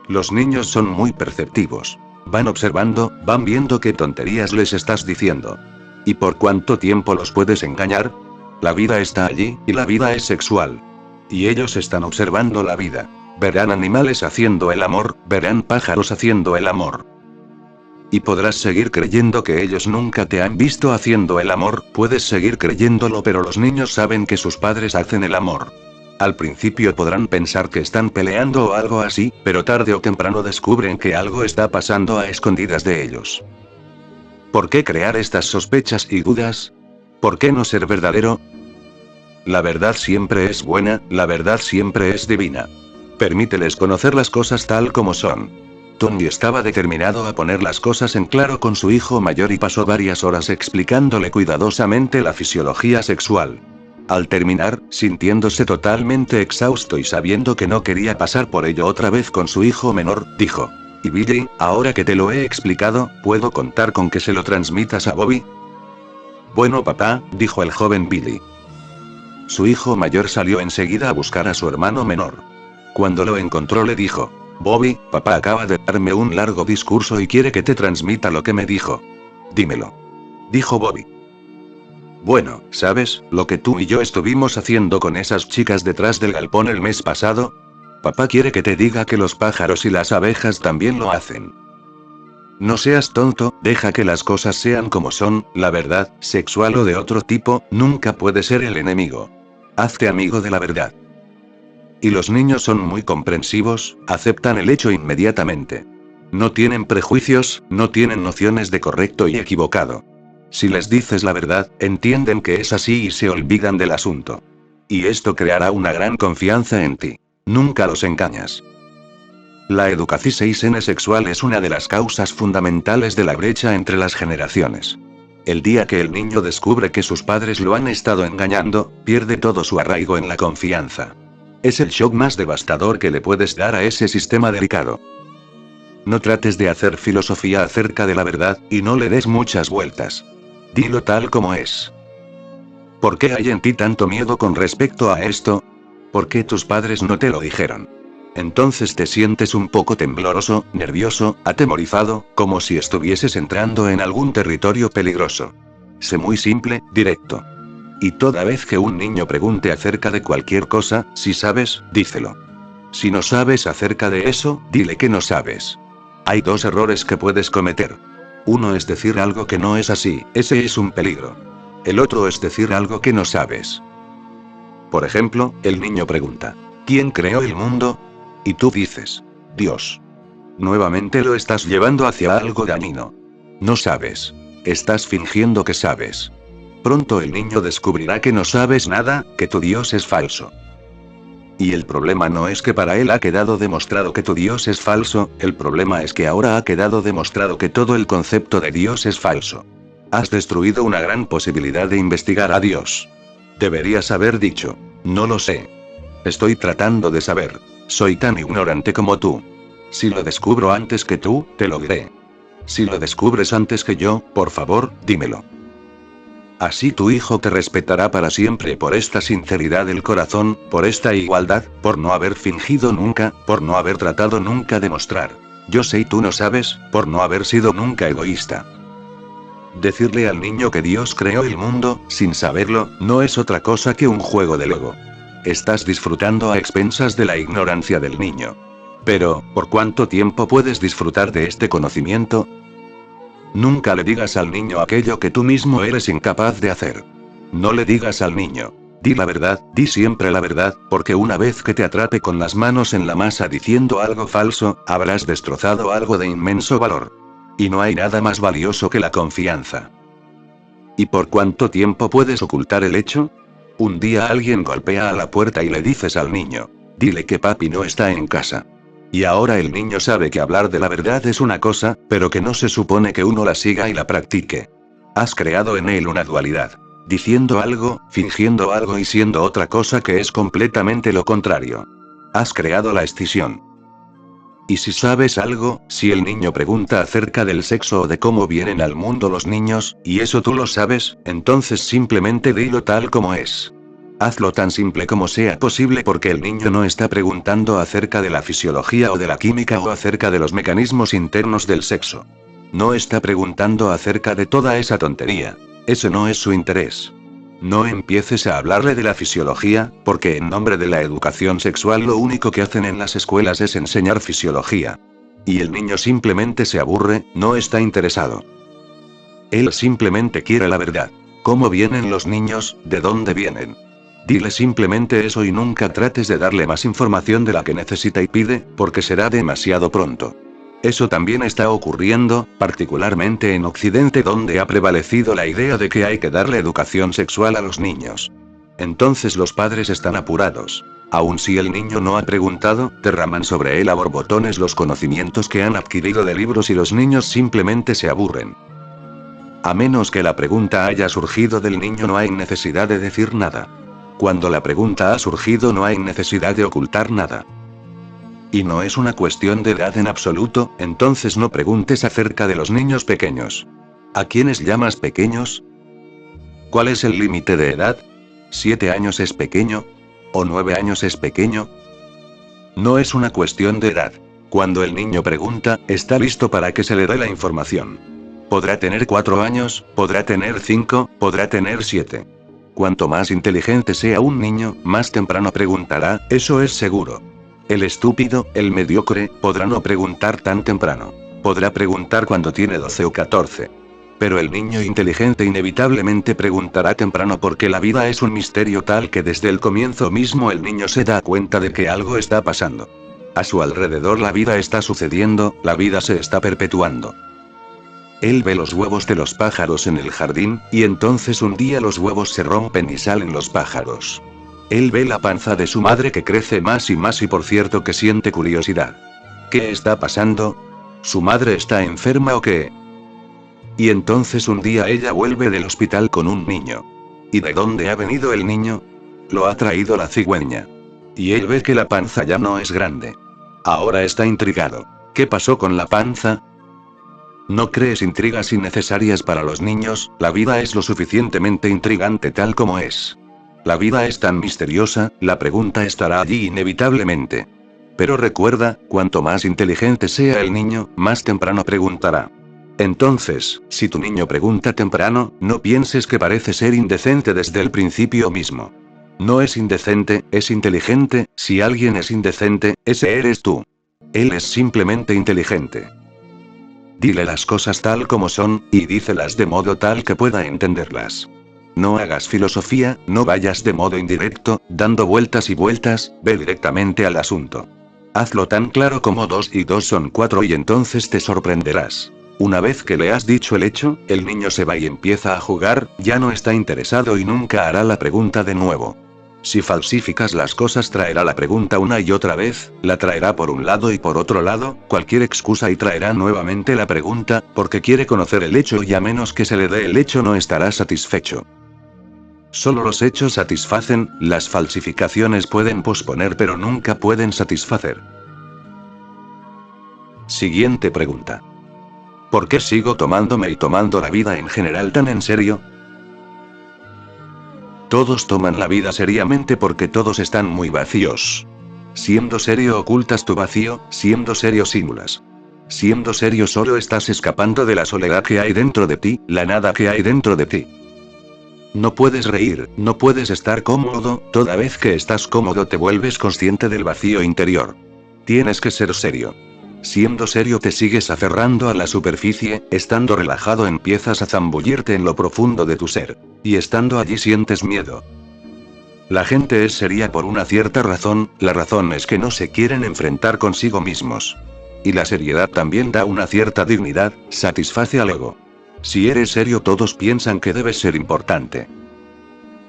Los niños son muy perceptivos. Van observando, van viendo qué tonterías les estás diciendo. ¿Y por cuánto tiempo los puedes engañar? La vida está allí, y la vida es sexual. Y ellos están observando la vida. Verán animales haciendo el amor, verán pájaros haciendo el amor. Y podrás seguir creyendo que ellos nunca te han visto haciendo el amor, puedes seguir creyéndolo, pero los niños saben que sus padres hacen el amor. Al principio podrán pensar que están peleando o algo así, pero tarde o temprano descubren que algo está pasando a escondidas de ellos. ¿Por qué crear estas sospechas y dudas? ¿Por qué no ser verdadero? La verdad siempre es buena, la verdad siempre es divina. Permíteles conocer las cosas tal como son. Tony estaba determinado a poner las cosas en claro con su hijo mayor y pasó varias horas explicándole cuidadosamente la fisiología sexual. Al terminar, sintiéndose totalmente exhausto y sabiendo que no quería pasar por ello otra vez con su hijo menor, dijo: ¿Y Billy, ahora que te lo he explicado, puedo contar con que se lo transmitas a Bobby? Bueno, papá, dijo el joven Billy. Su hijo mayor salió enseguida a buscar a su hermano menor. Cuando lo encontró le dijo: Bobby, papá acaba de darme un largo discurso y quiere que te transmita lo que me dijo. Dímelo. Dijo Bobby. Bueno, ¿sabes, lo que tú y yo estuvimos haciendo con esas chicas detrás del galpón el mes pasado? Papá quiere que te diga que los pájaros y las abejas también lo hacen. No seas tonto, deja que las cosas sean como son, la verdad, sexual o de otro tipo, nunca puede ser el enemigo. Hazte amigo de la verdad. Y los niños son muy comprensivos, aceptan el hecho inmediatamente. No tienen prejuicios, no tienen nociones de correcto y equivocado. Si les dices la verdad, entienden que es así y se olvidan del asunto. Y esto creará una gran confianza en ti. Nunca los engañas. La educación sexual es una de las causas fundamentales de la brecha entre las generaciones. El día que el niño descubre que sus padres lo han estado engañando, pierde todo su arraigo en la confianza. Es el shock más devastador que le puedes dar a ese sistema delicado. No trates de hacer filosofía acerca de la verdad, y no le des muchas vueltas. Dilo tal como es. ¿Por qué hay en ti tanto miedo con respecto a esto? ¿Por qué tus padres no te lo dijeron? Entonces te sientes un poco tembloroso, nervioso, atemorizado, como si estuvieses entrando en algún territorio peligroso. Sé muy simple, directo. Y toda vez que un niño pregunte acerca de cualquier cosa, si sabes, díselo. Si no sabes acerca de eso, dile que no sabes. Hay dos errores que puedes cometer. Uno es decir algo que no es así, ese es un peligro. El otro es decir algo que no sabes. Por ejemplo, el niño pregunta, ¿quién creó el mundo? Y tú dices, Dios. Nuevamente lo estás llevando hacia algo dañino. No sabes. Estás fingiendo que sabes. Pronto el niño descubrirá que no sabes nada, que tu Dios es falso. Y el problema no es que para él ha quedado demostrado que tu Dios es falso, el problema es que ahora ha quedado demostrado que todo el concepto de Dios es falso. Has destruido una gran posibilidad de investigar a Dios. Deberías haber dicho, no lo sé. Estoy tratando de saber. Soy tan ignorante como tú. Si lo descubro antes que tú, te lo diré. Si lo descubres antes que yo, por favor, dímelo. Así tu hijo te respetará para siempre por esta sinceridad del corazón, por esta igualdad, por no haber fingido nunca, por no haber tratado nunca de mostrar. Yo sé y tú no sabes, por no haber sido nunca egoísta. Decirle al niño que Dios creó el mundo, sin saberlo, no es otra cosa que un juego del ego. Estás disfrutando a expensas de la ignorancia del niño. Pero, ¿por cuánto tiempo puedes disfrutar de este conocimiento? Nunca le digas al niño aquello que tú mismo eres incapaz de hacer. No le digas al niño. Di la verdad, di siempre la verdad, porque una vez que te atrape con las manos en la masa diciendo algo falso, habrás destrozado algo de inmenso valor. Y no hay nada más valioso que la confianza. ¿Y por cuánto tiempo puedes ocultar el hecho? Un día alguien golpea a la puerta y le dices al niño, dile que papi no está en casa. Y ahora el niño sabe que hablar de la verdad es una cosa, pero que no se supone que uno la siga y la practique. Has creado en él una dualidad. Diciendo algo, fingiendo algo y siendo otra cosa que es completamente lo contrario. Has creado la escisión. Y si sabes algo, si el niño pregunta acerca del sexo o de cómo vienen al mundo los niños, y eso tú lo sabes, entonces simplemente dilo tal como es. Hazlo tan simple como sea posible porque el niño no está preguntando acerca de la fisiología o de la química o acerca de los mecanismos internos del sexo. No está preguntando acerca de toda esa tontería. Ese no es su interés. No empieces a hablarle de la fisiología, porque en nombre de la educación sexual lo único que hacen en las escuelas es enseñar fisiología. Y el niño simplemente se aburre, no está interesado. Él simplemente quiere la verdad. ¿Cómo vienen los niños? ¿De dónde vienen? Dile simplemente eso y nunca trates de darle más información de la que necesita y pide, porque será demasiado pronto. Eso también está ocurriendo, particularmente en Occidente donde ha prevalecido la idea de que hay que darle educación sexual a los niños. Entonces los padres están apurados. Aun si el niño no ha preguntado, derraman sobre él a borbotones los conocimientos que han adquirido de libros y los niños simplemente se aburren. A menos que la pregunta haya surgido del niño no hay necesidad de decir nada. Cuando la pregunta ha surgido no hay necesidad de ocultar nada. Y no es una cuestión de edad en absoluto, entonces no preguntes acerca de los niños pequeños. ¿A quiénes llamas pequeños? ¿Cuál es el límite de edad? ¿7 años es pequeño? ¿O 9 años es pequeño? No es una cuestión de edad. Cuando el niño pregunta, está listo para que se le dé la información. Podrá tener 4 años, podrá tener 5, podrá tener 7. Cuanto más inteligente sea un niño, más temprano preguntará, eso es seguro. El estúpido, el mediocre, podrá no preguntar tan temprano. Podrá preguntar cuando tiene 12 o 14. Pero el niño inteligente inevitablemente preguntará temprano porque la vida es un misterio tal que desde el comienzo mismo el niño se da cuenta de que algo está pasando. A su alrededor la vida está sucediendo, la vida se está perpetuando. Él ve los huevos de los pájaros en el jardín, y entonces un día los huevos se rompen y salen los pájaros. Él ve la panza de su madre que crece más y más y por cierto que siente curiosidad. ¿Qué está pasando? ¿Su madre está enferma o qué? Y entonces un día ella vuelve del hospital con un niño. ¿Y de dónde ha venido el niño? Lo ha traído la cigüeña. Y él ve que la panza ya no es grande. Ahora está intrigado. ¿Qué pasó con la panza? ¿No crees intrigas innecesarias para los niños? La vida es lo suficientemente intrigante tal como es. La vida es tan misteriosa, la pregunta estará allí inevitablemente. Pero recuerda, cuanto más inteligente sea el niño, más temprano preguntará. Entonces, si tu niño pregunta temprano, no pienses que parece ser indecente desde el principio mismo. No es indecente, es inteligente. Si alguien es indecente, ese eres tú. Él es simplemente inteligente. Dile las cosas tal como son, y dícelas de modo tal que pueda entenderlas. No hagas filosofía, no vayas de modo indirecto, dando vueltas y vueltas, ve directamente al asunto. Hazlo tan claro como 2 y 2 son 4 y entonces te sorprenderás. Una vez que le has dicho el hecho, el niño se va y empieza a jugar, ya no está interesado y nunca hará la pregunta de nuevo. Si falsificas las cosas traerá la pregunta una y otra vez, la traerá por un lado y por otro lado, cualquier excusa y traerá nuevamente la pregunta, porque quiere conocer el hecho y a menos que se le dé el hecho no estará satisfecho. Solo los hechos satisfacen, las falsificaciones pueden posponer pero nunca pueden satisfacer. Siguiente pregunta. ¿Por qué sigo tomándome y tomando la vida en general tan en serio? Todos toman la vida seriamente porque todos están muy vacíos. Siendo serio ocultas tu vacío, siendo serio simulas. Siendo serio solo estás escapando de la soledad que hay dentro de ti, la nada que hay dentro de ti. No puedes reír, no puedes estar cómodo, toda vez que estás cómodo te vuelves consciente del vacío interior. Tienes que ser serio. Siendo serio te sigues aferrando a la superficie, estando relajado empiezas a zambullirte en lo profundo de tu ser. Y estando allí sientes miedo. La gente es seria por una cierta razón, la razón es que no se quieren enfrentar consigo mismos. Y la seriedad también da una cierta dignidad, satisface al ego. Si eres serio todos piensan que debes ser importante.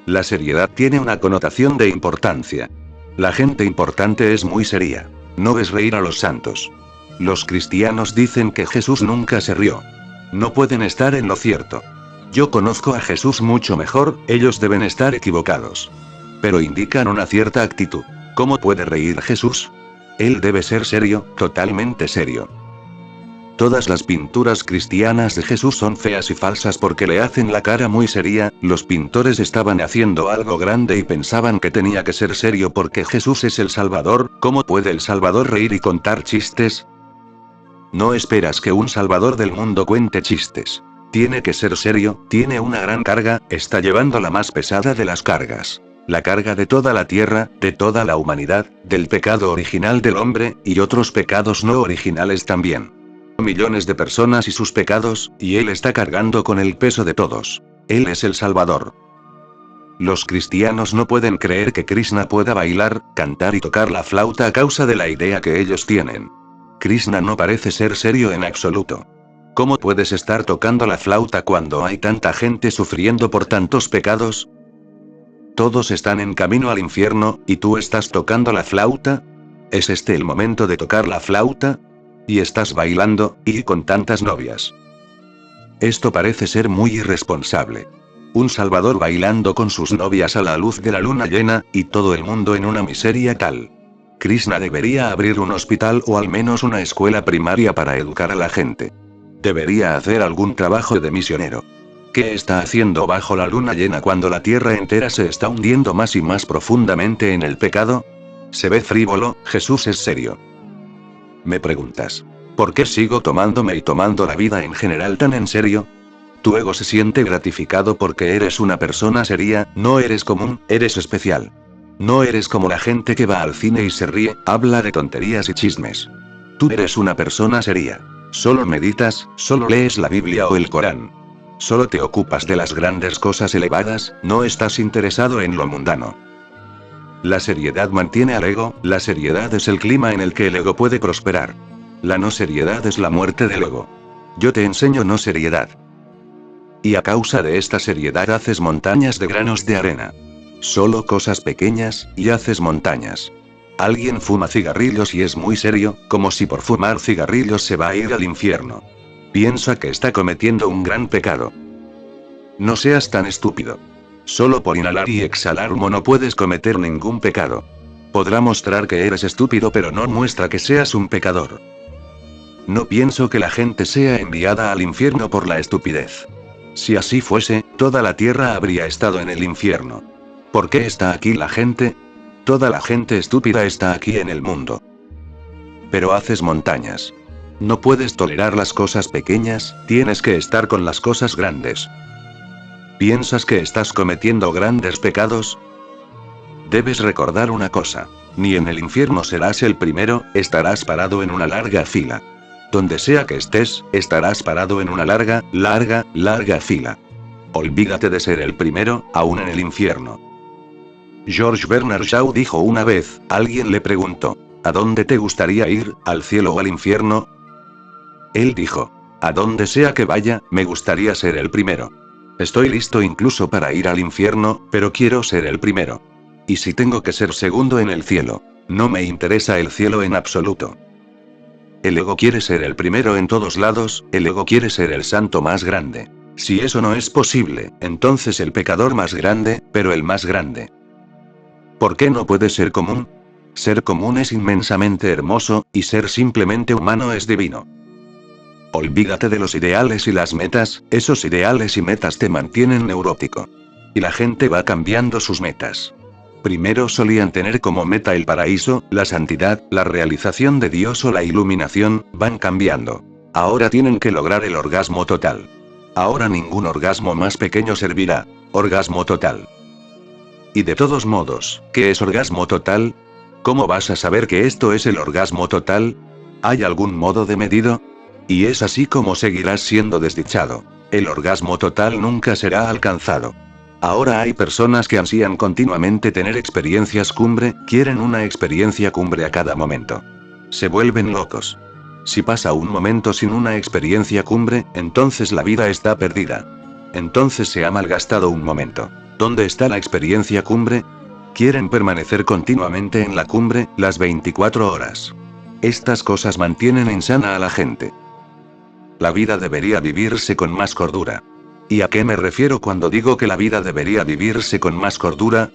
La seriedad tiene una connotación de importancia. La gente importante es muy seria. No ves reír a los santos. Los cristianos dicen que Jesús nunca se rió. No pueden estar en lo cierto. Yo conozco a Jesús mucho mejor, ellos deben estar equivocados. Pero indican una cierta actitud. ¿Cómo puede reír Jesús? Él debe ser serio, totalmente serio. Todas las pinturas cristianas de Jesús son feas y falsas porque le hacen la cara muy seria. Los pintores estaban haciendo algo grande y pensaban que tenía que ser serio porque Jesús es el Salvador. ¿Cómo puede el Salvador reír y contar chistes? No esperas que un Salvador del mundo cuente chistes. Tiene que ser serio, tiene una gran carga, está llevando la más pesada de las cargas. La carga de toda la tierra, de toda la humanidad, del pecado original del hombre, y otros pecados no originales también. Millones de personas y sus pecados, y él está cargando con el peso de todos. Él es el Salvador. Los cristianos no pueden creer que Krishna pueda bailar, cantar y tocar la flauta a causa de la idea que ellos tienen. Krishna no parece ser serio en absoluto. ¿Cómo puedes estar tocando la flauta cuando hay tanta gente sufriendo por tantos pecados? Todos están en camino al infierno, ¿y tú estás tocando la flauta? ¿Es este el momento de tocar la flauta? Y estás bailando, y con tantas novias. Esto parece ser muy irresponsable. Un Salvador bailando con sus novias a la luz de la luna llena, y todo el mundo en una miseria tal. Krishna debería abrir un hospital o al menos una escuela primaria para educar a la gente. Debería hacer algún trabajo de misionero. ¿Qué está haciendo bajo la luna llena cuando la tierra entera se está hundiendo más y más profundamente en el pecado? Se ve frívolo, Jesús es serio. Me preguntas, ¿por qué sigo tomándome y tomando la vida en general tan en serio? Tu ego se siente gratificado porque eres una persona seria, no eres común, eres especial. No eres como la gente que va al cine y se ríe, habla de tonterías y chismes. Tú eres una persona seria. Solo meditas, solo lees la Biblia o el Corán. Solo te ocupas de las grandes cosas elevadas, no estás interesado en lo mundano. La seriedad mantiene al ego, la seriedad es el clima en el que el ego puede prosperar. La no seriedad es la muerte del ego. Yo te enseño no seriedad. Y a causa de esta seriedad haces montañas de granos de arena. Solo cosas pequeñas, y haces montañas. Alguien fuma cigarrillos y es muy serio, como si por fumar cigarrillos se va a ir al infierno. Piensa que está cometiendo un gran pecado. No seas tan estúpido. Solo por inhalar y exhalar humo no puedes cometer ningún pecado. Podrá mostrar que eres estúpido, pero no muestra que seas un pecador. No pienso que la gente sea enviada al infierno por la estupidez. Si así fuese, toda la tierra habría estado en el infierno. ¿Por qué está aquí la gente? Toda la gente estúpida está aquí en el mundo. Pero haces montañas. No puedes tolerar las cosas pequeñas, tienes que estar con las cosas grandes. ¿Piensas que estás cometiendo grandes pecados? Debes recordar una cosa. Ni en el infierno serás el primero, estarás parado en una larga fila. Donde sea que estés, estarás parado en una larga fila. Olvídate de ser el primero, aún en el infierno. George Bernard Shaw dijo una vez, alguien le preguntó, ¿a dónde te gustaría ir, al cielo o al infierno? Él dijo, a donde sea que vaya, me gustaría ser el primero. Estoy listo incluso para ir al infierno, pero quiero ser el primero. Y si tengo que ser segundo en el cielo, no me interesa el cielo en absoluto. El ego quiere ser el primero en todos lados, el ego quiere ser el santo más grande. Si eso no es posible, entonces el pecador más grande, pero el más grande. ¿Por qué no puede ser común? Ser común es inmensamente hermoso, y ser simplemente humano es divino. Olvídate de los ideales y las metas, esos ideales y metas te mantienen neurótico. Y la gente va cambiando sus metas. Primero solían tener como meta el paraíso, la santidad, la realización de Dios o la iluminación, van cambiando. Ahora tienen que lograr el orgasmo total. Ahora ningún orgasmo más pequeño servirá. Orgasmo total. Y de todos modos, ¿qué es orgasmo total? ¿Cómo vas a saber que esto es el orgasmo total? ¿Hay algún modo de medido? Y es así como seguirás siendo desdichado. El orgasmo total nunca será alcanzado. Ahora hay personas que ansían continuamente tener experiencias cumbre, quieren una experiencia cumbre a cada momento. Se vuelven locos. Si pasa un momento sin una experiencia cumbre, entonces la vida está perdida. Entonces se ha malgastado un momento. ¿Dónde está la experiencia cumbre? Quieren permanecer continuamente en la cumbre, las 24 horas. Estas cosas mantienen insana a la gente. La vida debería vivirse con más cordura. ¿Y a qué me refiero cuando digo que la vida debería vivirse con más cordura?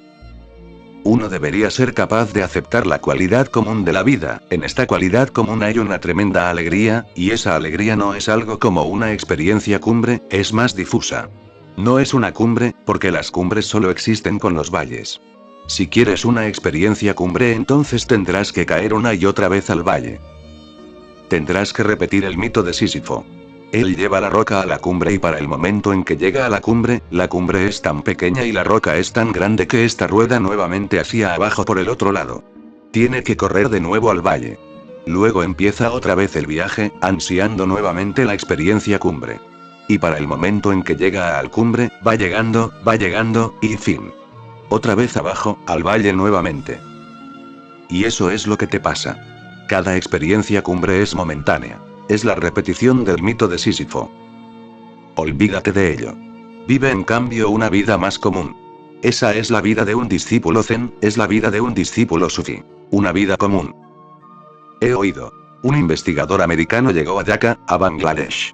Uno debería ser capaz de aceptar la cualidad común de la vida. En esta cualidad común hay una tremenda alegría, y esa alegría no es algo como una experiencia cumbre, es más difusa. No es una cumbre, porque las cumbres solo existen con los valles. Si quieres una experiencia cumbre, entonces tendrás que caer una y otra vez al valle. Tendrás que repetir el mito de Sísifo. Él lleva la roca a la cumbre y para el momento en que llega a la cumbre es tan pequeña y la roca es tan grande que esta rueda nuevamente hacia abajo por el otro lado. Tiene que correr de nuevo al valle. Luego empieza otra vez el viaje, ansiando nuevamente la experiencia cumbre. Y para el momento en que llega al cumbre, va llegando, y fin. Otra vez abajo, al valle nuevamente. Y eso es lo que te pasa. Cada experiencia cumbre es momentánea. Es la repetición del mito de Sísifo. Olvídate de ello. Vive en cambio una vida más común. Esa es la vida de un discípulo zen, es la vida de un discípulo sufí. Una vida común. He oído. Un investigador americano llegó a Dhaka, a Bangladesh.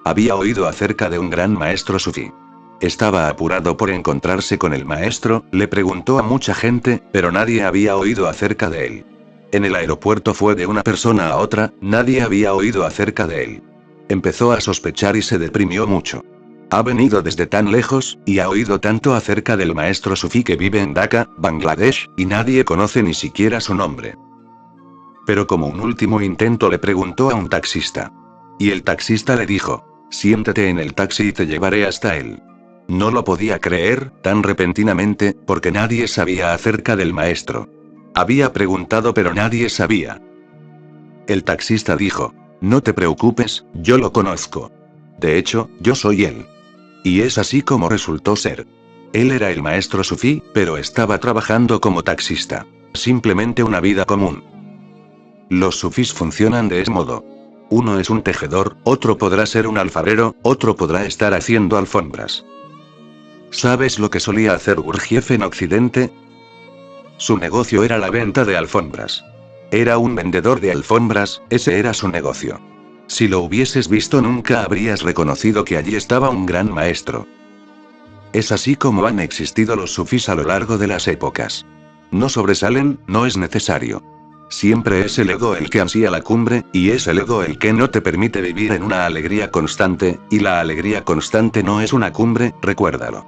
Había oído acerca de un gran maestro sufí. Estaba apurado por encontrarse con el maestro, le preguntó a mucha gente, pero nadie había oído acerca de él. En el aeropuerto fue de una persona a otra, nadie había oído acerca de él. Empezó a sospechar y se deprimió mucho. Ha venido desde tan lejos, y ha oído tanto acerca del maestro sufí que vive en Dhaka, Bangladesh, y nadie conoce ni siquiera su nombre. Pero como un último intento le preguntó a un taxista. Y el taxista le dijo, siéntate en el taxi y te llevaré hasta él. No lo podía creer, tan repentinamente, porque nadie sabía acerca del maestro. Había preguntado pero nadie sabía. El taxista dijo, no te preocupes, yo lo conozco. De hecho, yo soy él. Y es así como resultó ser. Él era el maestro sufí, pero estaba trabajando como taxista. Simplemente una vida común. Los sufís funcionan de ese modo. Uno es un tejedor, otro podrá ser un alfarero, otro podrá estar haciendo alfombras. ¿Sabes lo que solía hacer Gurdjieff en Occidente? Su negocio era la venta de alfombras. Era un vendedor de alfombras, ese era su negocio. Si lo hubieses visto nunca habrías reconocido que allí estaba un gran maestro. Es así como han existido los sufís a lo largo de las épocas. No sobresalen, no es necesario. Siempre es el ego el que ansía la cumbre, y es el ego el que no te permite vivir en una alegría constante, y la alegría constante no es una cumbre, recuérdalo.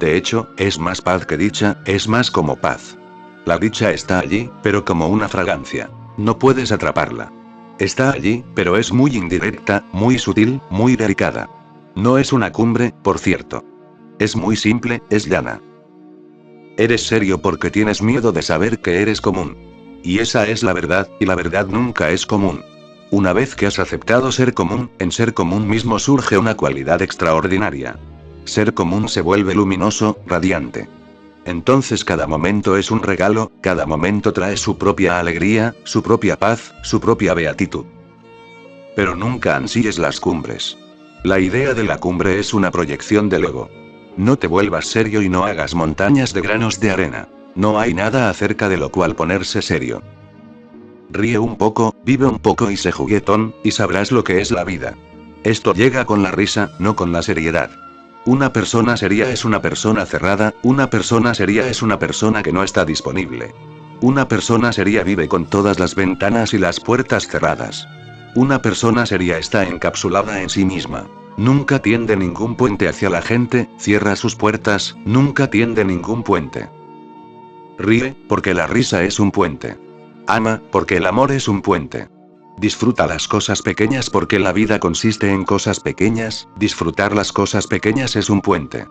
De hecho, es más paz que dicha, es más como paz. La dicha está allí, pero como una fragancia. No puedes atraparla. Está allí, pero es muy indirecta, muy sutil, muy delicada. No es una cumbre, por cierto. Es muy simple, es llana. Eres serio porque tienes miedo de saber que eres común. Y esa es la verdad, y la verdad nunca es común. Una vez que has aceptado ser común, en ser común mismo surge una cualidad extraordinaria. Ser común se vuelve luminoso, radiante. Entonces cada momento es un regalo, cada momento trae su propia alegría, su propia paz, su propia beatitud. Pero nunca ansíes las cumbres. La idea de la cumbre es una proyección del ego. No te vuelvas serio y no hagas montañas de granos de arena. No hay nada acerca de lo cual ponerse serio. Ríe un poco, vive un poco y sé juguetón, y sabrás lo que es la vida. Esto llega con la risa, no con la seriedad. Una persona seria es una persona cerrada, una persona seria es una persona que no está disponible. Una persona seria vive con todas las ventanas y las puertas cerradas. Una persona seria está encapsulada en sí misma. Nunca tiende ningún puente hacia la gente, cierra sus puertas, nunca tiende ningún puente. Ríe, porque la risa es un puente. Ama, porque el amor es un puente. Disfruta las cosas pequeñas porque la vida consiste en cosas pequeñas, disfrutar las cosas pequeñas es un puente.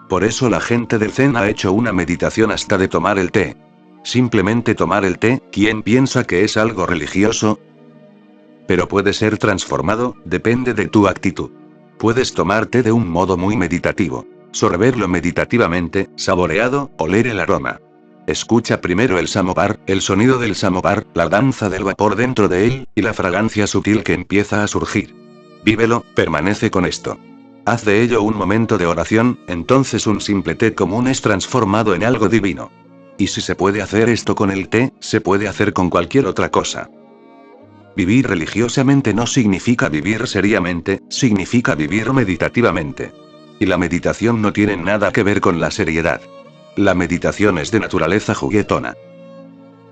Por eso la gente del Zen ha hecho una meditación hasta de tomar el té. Simplemente tomar el té, ¿quién piensa que es algo religioso? Pero puede ser transformado, depende de tu actitud. Puedes tomar té de un modo muy meditativo. Sorberlo meditativamente, saboreado, oler el aroma. Escucha primero el samovar, el sonido del samovar, la danza del vapor dentro de él, y la fragancia sutil que empieza a surgir. Vívelo, permanece con esto. Haz de ello un momento de oración, entonces un simple té común es transformado en algo divino. Y si se puede hacer esto con el té, se puede hacer con cualquier otra cosa. Vivir religiosamente no significa vivir seriamente, significa vivir meditativamente. Y la meditación no tiene nada que ver con la seriedad. La meditación es de naturaleza juguetona.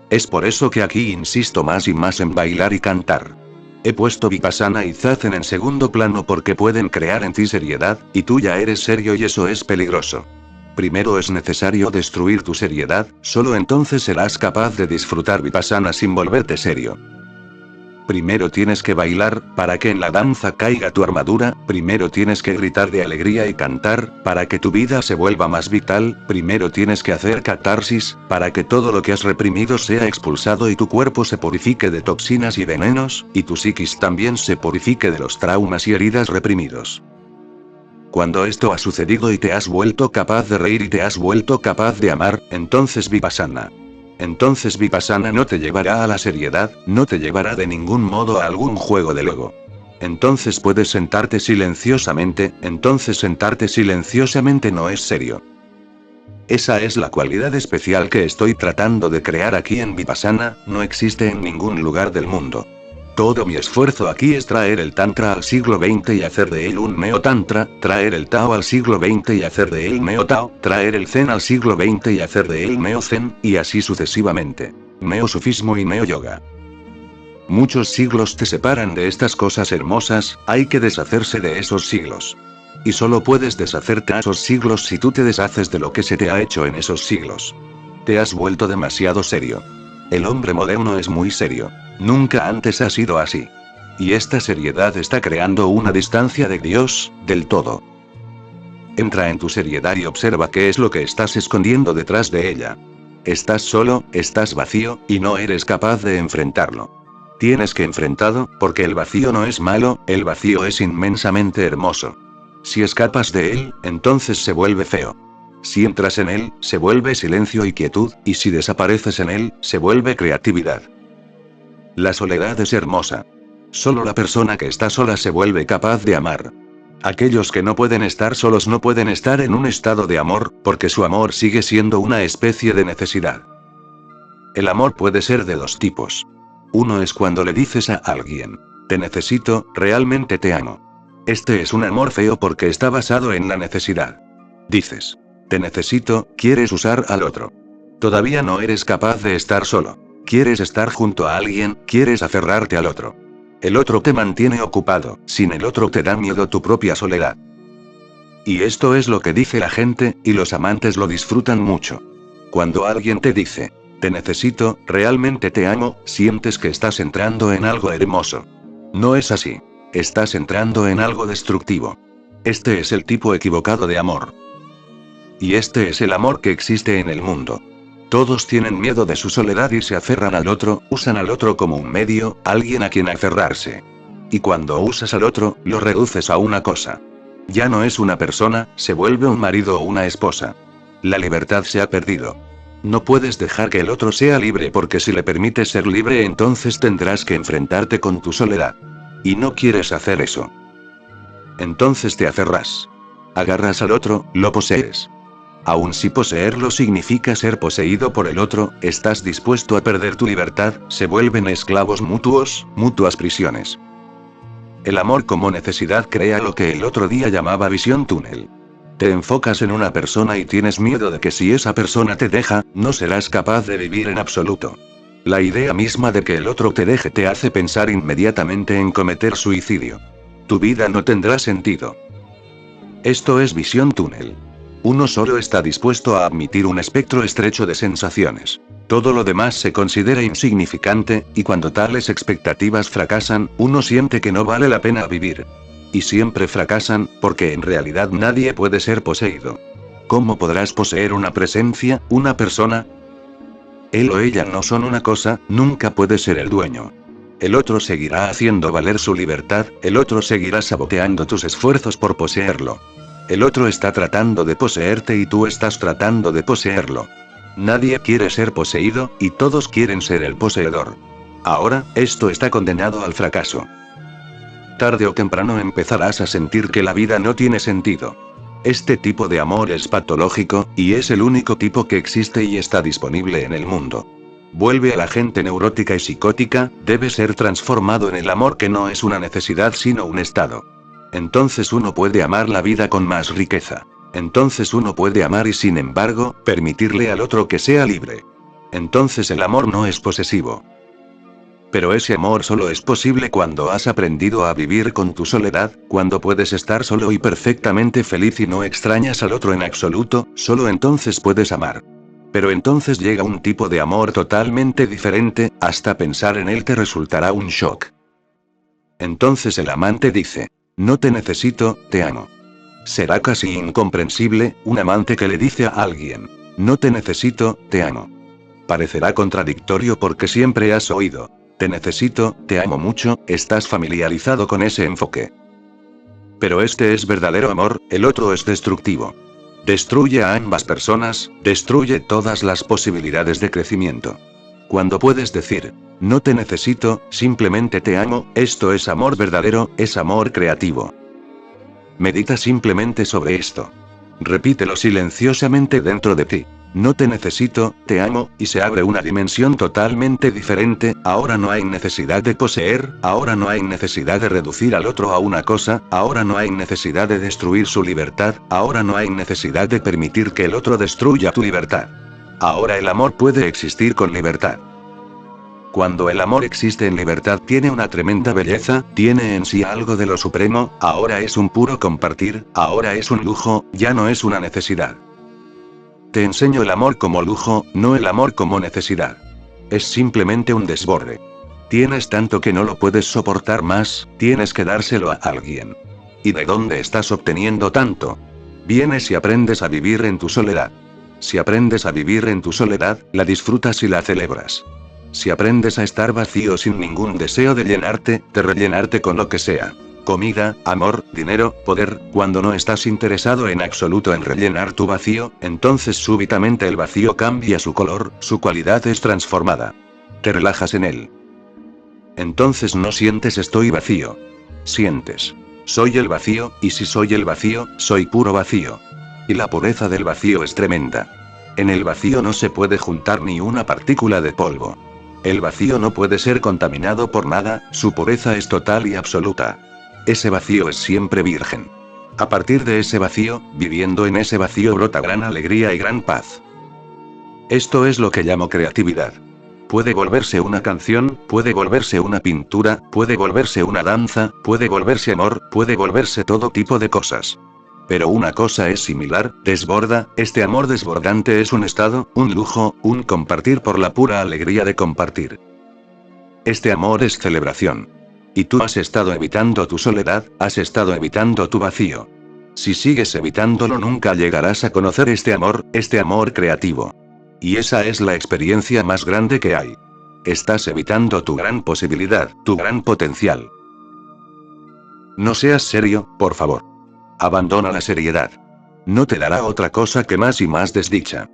Es por eso que aquí insisto más y más en bailar y cantar. He puesto Vipassana y Zazen en segundo plano porque pueden crear en ti seriedad, y tú ya eres serio y eso es peligroso. Primero es necesario destruir tu seriedad, solo entonces serás capaz de disfrutar Vipassana sin volverte serio. Primero tienes que bailar, para que en la danza caiga tu armadura, primero tienes que gritar de alegría y cantar, para que tu vida se vuelva más vital, primero tienes que hacer catarsis, para que todo lo que has reprimido sea expulsado y tu cuerpo se purifique de toxinas y venenos, y tu psiquis también se purifique de los traumas y heridas reprimidos. Cuando esto ha sucedido y te has vuelto capaz de reír y te has vuelto capaz de amar, entonces Vipassana. Entonces Vipassana no te llevará a la seriedad, no te llevará de ningún modo a algún juego del ego. Entonces puedes sentarte silenciosamente, entonces sentarte silenciosamente no es serio. Esa es la cualidad especial que estoy tratando de crear aquí en Vipassana, no existe en ningún lugar del mundo. Todo mi esfuerzo aquí es traer el Tantra al siglo XX y hacer de él un Neo-Tantra, traer el Tao al siglo XX y hacer de él Neo-Tao, traer el Zen al siglo XX y hacer de él Neo-Zen, y así sucesivamente. Neo-Sufismo y Neo-Yoga. Muchos siglos te separan de estas cosas hermosas, hay que deshacerse de esos siglos. Y solo puedes deshacerte de esos siglos si tú te deshaces de lo que se te ha hecho en esos siglos. Te has vuelto demasiado serio. El hombre moderno es muy serio. Nunca antes ha sido así. Y esta seriedad está creando una distancia de Dios, del todo. Entra en tu seriedad y observa qué es lo que estás escondiendo detrás de ella. Estás solo, estás vacío, y no eres capaz de enfrentarlo. Tienes que enfrentarlo, porque el vacío no es malo, el vacío es inmensamente hermoso. Si escapas de él, entonces se vuelve feo. Si entras en él, se vuelve silencio y quietud, y si desapareces en él, se vuelve creatividad. La soledad es hermosa. Solo la persona que está sola se vuelve capaz de amar. Aquellos que no pueden estar solos no pueden estar en un estado de amor, porque su amor sigue siendo una especie de necesidad. El amor puede ser de dos tipos. Uno es cuando le dices a alguien, te necesito, realmente te amo. Este es un amor feo porque está basado en la necesidad. Dices, te necesito, quieres usar al otro. Todavía no eres capaz de estar solo. Quieres estar junto a alguien, quieres aferrarte al otro. El otro te mantiene ocupado, sin el otro te da miedo tu propia soledad. Y esto es lo que dice la gente, y los amantes lo disfrutan mucho. Cuando alguien te dice, te necesito, realmente te amo, sientes que estás entrando en algo hermoso. No es así. Estás entrando en algo destructivo. Este es el tipo equivocado de amor. Y este es el amor que existe en el mundo. Todos tienen miedo de su soledad y se aferran al otro, usan al otro como un medio, alguien a quien aferrarse. Y cuando usas al otro, lo reduces a una cosa. Ya no es una persona, se vuelve un marido o una esposa. La libertad se ha perdido. No puedes dejar que el otro sea libre porque si le permites ser libre entonces tendrás que enfrentarte con tu soledad. Y no quieres hacer eso. Entonces te aferras. Agarras al otro, lo posees. Aun si poseerlo significa ser poseído por el otro, estás dispuesto a perder tu libertad, se vuelven esclavos mutuos, mutuas prisiones. El amor como necesidad crea lo que el otro día llamaba visión túnel. Te enfocas en una persona y tienes miedo de que si esa persona te deja, no serás capaz de vivir en absoluto. La idea misma de que el otro te deje te hace pensar inmediatamente en cometer suicidio. Tu vida no tendrá sentido. Esto es visión túnel. Uno solo está dispuesto a admitir un espectro estrecho de sensaciones. Todo lo demás se considera insignificante, y cuando tales expectativas fracasan, uno siente que no vale la pena vivir. Y siempre fracasan, porque en realidad nadie puede ser poseído. ¿Cómo podrás poseer una presencia, una persona? Él o ella no son una cosa, nunca puede ser el dueño. El otro seguirá haciendo valer su libertad, el otro seguirá saboteando tus esfuerzos por poseerlo. El otro está tratando de poseerte y tú estás tratando de poseerlo. Nadie quiere ser poseído, y todos quieren ser el poseedor. Ahora, esto está condenado al fracaso. Tarde o temprano empezarás a sentir que la vida no tiene sentido. Este tipo de amor es patológico, y es el único tipo que existe y está disponible en el mundo. Vuelve a la gente neurótica y psicótica, debe ser transformado en el amor que no es una necesidad sino un estado. Entonces uno puede amar la vida con más riqueza. Entonces uno puede amar y sin embargo, permitirle al otro que sea libre. Entonces el amor no es posesivo. Pero ese amor solo es posible cuando has aprendido a vivir con tu soledad, cuando puedes estar solo y perfectamente feliz y no extrañas al otro en absoluto, solo entonces puedes amar. Pero entonces llega un tipo de amor totalmente diferente, hasta pensar en él te resultará un shock. Entonces el amante dice, no te necesito, te amo. Será casi incomprensible, un amante que le dice a alguien, no te necesito, te amo. Parecerá contradictorio porque siempre has oído, te necesito, te amo mucho, estás familiarizado con ese enfoque. Pero este es verdadero amor, el otro es destructivo. Destruye a ambas personas, destruye todas las posibilidades de crecimiento. Cuando puedes decir, no te necesito, simplemente te amo, esto es amor verdadero, es amor creativo. Medita simplemente sobre esto. Repítelo silenciosamente dentro de ti. No te necesito, te amo, y se abre una dimensión totalmente diferente, ahora no hay necesidad de poseer, ahora no hay necesidad de reducir al otro a una cosa, ahora no hay necesidad de destruir su libertad, ahora no hay necesidad de permitir que el otro destruya tu libertad. Ahora el amor puede existir con libertad. Cuando el amor existe en libertad tiene una tremenda belleza, tiene en sí algo de lo supremo, ahora es un puro compartir, ahora es un lujo, ya no es una necesidad. Te enseño el amor como lujo, no el amor como necesidad. Es simplemente un desborde. Tienes tanto que no lo puedes soportar más, tienes que dárselo a alguien. ¿Y de dónde estás obteniendo tanto? Vienes y aprendes a vivir en tu soledad. Si aprendes a vivir en tu soledad, la disfrutas y la celebras. Si aprendes a estar vacío sin ningún deseo de llenarte, de rellenarte con lo que sea. Comida, amor, dinero, poder, cuando no estás interesado en absoluto en rellenar tu vacío, entonces súbitamente el vacío cambia su color, su cualidad es transformada. Te relajas en él. Entonces no sientes estoy vacío. Sientes. Soy el vacío, y si soy el vacío, soy puro vacío. Y la pureza del vacío es tremenda. En el vacío no se puede juntar ni una partícula de polvo. El vacío no puede ser contaminado por nada, su pureza es total y absoluta. Ese vacío es siempre virgen. A partir de ese vacío, viviendo en ese vacío brota gran alegría y gran paz. Esto es lo que llamo creatividad. Puede volverse una canción, puede volverse una pintura, puede volverse una danza, puede volverse amor, puede volverse todo tipo de cosas. Pero una cosa es similar, desborda, este amor desbordante es un estado, un lujo, un compartir por la pura alegría de compartir. Este amor es celebración. Y tú has estado evitando tu soledad, has estado evitando tu vacío. Si sigues evitándolo nunca llegarás a conocer este amor creativo. Y esa es la experiencia más grande que hay. Estás evitando tu gran posibilidad, tu gran potencial. No seas serio, por favor. Abandona la seriedad. No te dará otra cosa que más y más desdicha.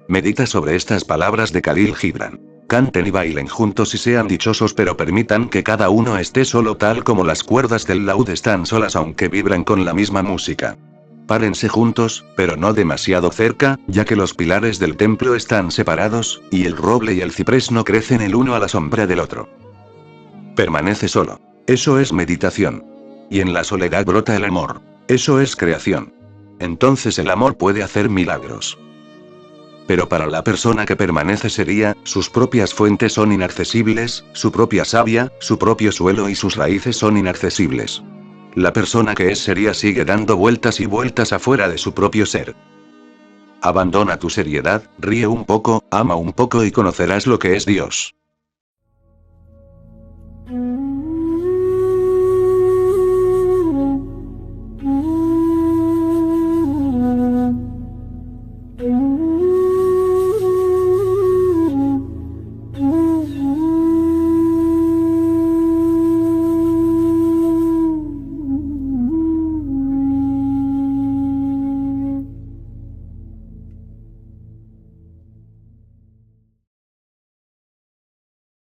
Medita sobre estas palabras de Khalil Gibran. Canten y bailen juntos y sean dichosos, pero permitan que cada uno esté solo tal como las cuerdas del laúd están solas aunque vibran con la misma música. Párense juntos, pero no demasiado cerca, ya que los pilares del templo están separados, y el roble y el ciprés no crecen el uno a la sombra del otro. Permanece solo. Eso es meditación. Y en la soledad brota el amor. Eso es creación. Entonces el amor puede hacer milagros. Pero para la persona que permanece seria, sus propias fuentes son inaccesibles, su propia savia, su propio suelo y sus raíces son inaccesibles. La persona que es seria sigue dando vueltas y vueltas afuera de su propio ser. Abandona tu seriedad, ríe un poco, ama un poco y conocerás lo que es Dios.